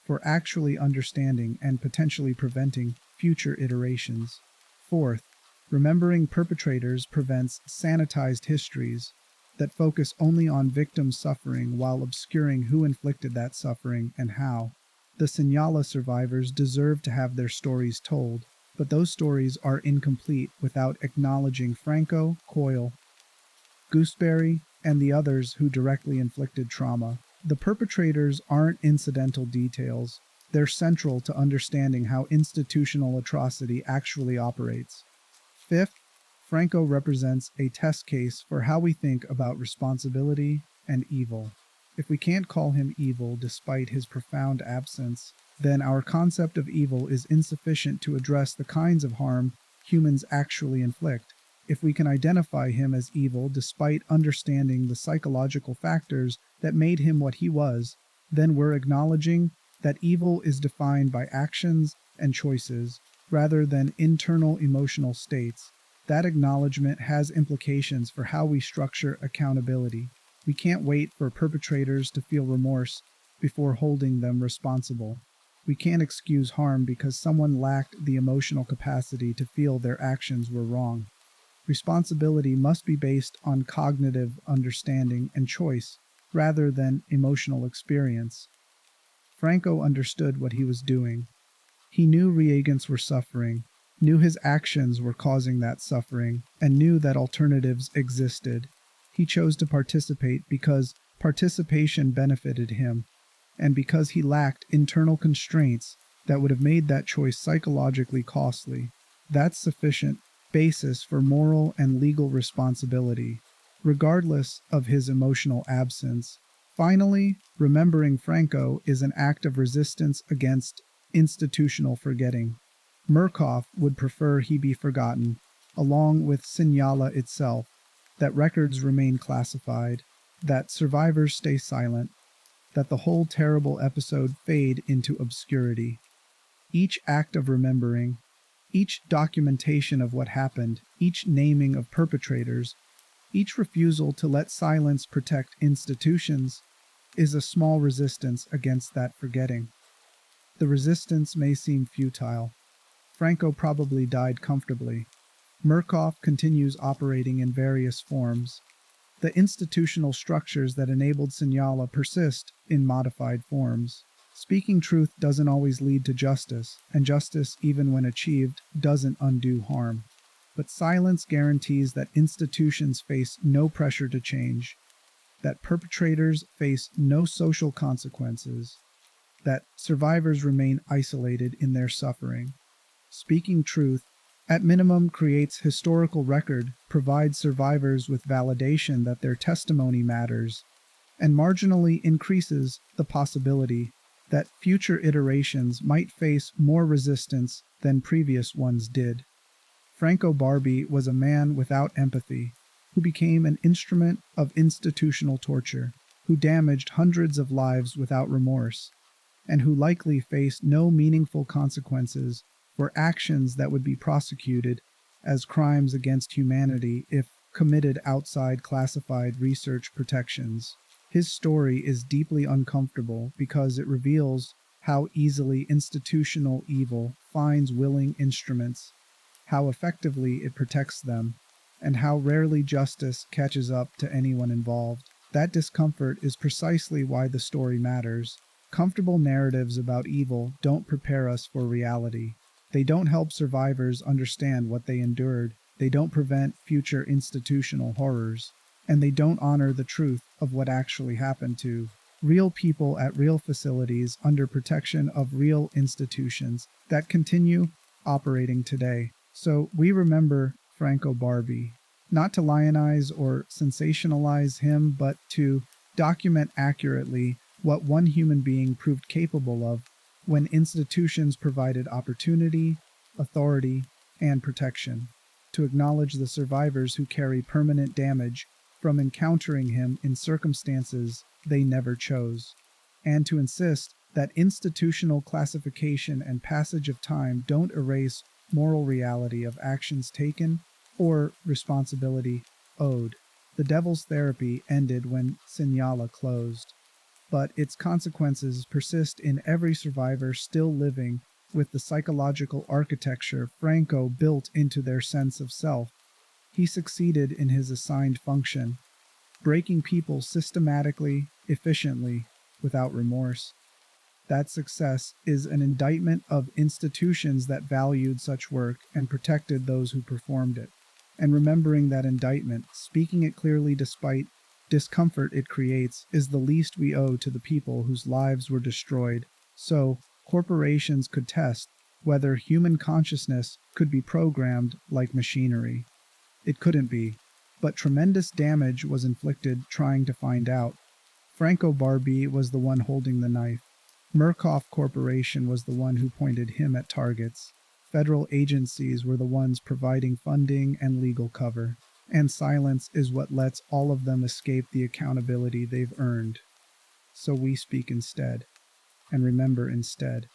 for actually understanding and potentially preventing future iterations. Fourth, remembering perpetrators prevents sanitized histories that focus only on victim suffering while obscuring who inflicted that suffering and how. The Sinyala survivors deserve to have their stories told, but those stories are incomplete without acknowledging Franco, Coyle, Gooseberry, and the others who directly inflicted trauma. The perpetrators aren't incidental details. They're central to understanding how institutional atrocity actually operates. Fifth, Franco represents a test case for how we think about responsibility and evil. If we can't call him evil despite his profound absence, then our concept of evil is insufficient to address the kinds of harm humans actually inflict. If we can identify him as evil despite understanding the psychological factors that made him what he was, then we're acknowledging that evil is defined by actions and choices rather than internal emotional states. That acknowledgement has implications for how we structure accountability. We can't wait for perpetrators to feel remorse before holding them responsible. We can't excuse harm because someone lacked the emotional capacity to feel their actions were wrong. Responsibility must be based on cognitive understanding and choice rather than emotional experience. Franco understood what he was doing. He knew reagents were suffering, knew his actions were causing that suffering, and knew that alternatives existed. He chose to participate because participation benefited him, and because he lacked internal constraints that would have made that choice psychologically costly. That's sufficient basis for moral and legal responsibility, regardless of his emotional absence. Finally, remembering Franco is an act of resistance against institutional forgetting. Murkoff would prefer he be forgotten, along with Sinyala itself, that records remain classified, that survivors stay silent, that the whole terrible episode fade into obscurity. Each act of remembering, each documentation of what happened, each naming of perpetrators, each refusal to let silence protect institutions, is a small resistance against that forgetting. The resistance may seem futile. Franco probably died comfortably. Murkoff continues operating in various forms. The institutional structures that enabled Sinyala persist in modified forms. Speaking truth doesn't always lead to justice, and justice, even when achieved, doesn't undo harm. But silence guarantees that institutions face no pressure to change, that perpetrators face no social consequences, that survivors remain isolated in their suffering. Speaking truth, at minimum, creates historical record, provides survivors with validation that their testimony matters, and marginally increases the possibility that future iterations might face more resistance than previous ones did. Franco Barbi was a man without empathy, who became an instrument of institutional torture, who damaged hundreds of lives without remorse, and who likely faced no meaningful consequences for actions that would be prosecuted as crimes against humanity if committed outside classified research protections. His story is deeply uncomfortable because it reveals how easily institutional evil finds willing instruments, how effectively it protects them, and how rarely justice catches up to anyone involved. That discomfort is precisely why the story matters. Comfortable narratives about evil don't prepare us for reality. They don't help survivors understand what they endured. They don't prevent future institutional horrors. And they don't honor the truth of what actually happened to real people at real facilities under protection of real institutions that continue operating today. So we remember Franco Barbi, not to lionize or sensationalize him, but to document accurately what one human being proved capable of when institutions provided opportunity, authority, and protection, to acknowledge the survivors who carry permanent damage from encountering him in circumstances they never chose, and to insist that institutional classification and passage of time don't erase moral reality of actions taken or responsibility owed. The Devil's Therapy ended when Sinyala closed, but its consequences persist in every survivor still living with the psychological architecture Franco built into their sense of self. He succeeded in his assigned function, breaking people systematically, efficiently, without remorse. That success is an indictment of institutions that valued such work and protected those who performed it. And remembering that indictment, speaking it clearly despite discomfort it creates, is the least we owe to the people whose lives were destroyed. So, corporations could test whether human consciousness could be programmed like machinery. It couldn't be, but tremendous damage was inflicted trying to find out. Franco Barbi was the one holding the knife. Murkoff Corporation was the one who pointed him at targets. Federal agencies were the ones providing funding and legal cover. And silence is what lets all of them escape the accountability they've earned. So we speak instead, and remember instead,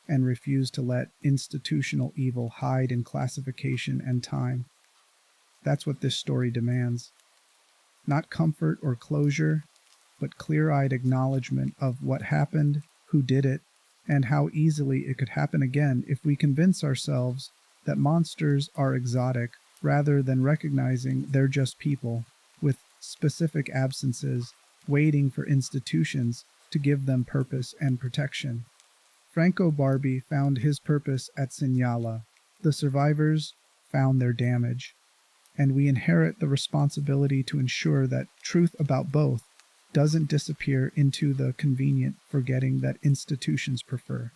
and refuse to let institutional evil hide in classification and time. That's what this story demands. Not comfort or closure, but clear-eyed acknowledgement of what happened, who did it, and how easily it could happen again if we convince ourselves that monsters are exotic rather than recognizing they're just people with specific absences waiting for institutions to give them purpose and protection. Franco Barbi found his purpose at Sinyala. The survivors found their damage. And we inherit the responsibility to ensure that truth about both doesn't disappear into the convenient forgetting that institutions prefer.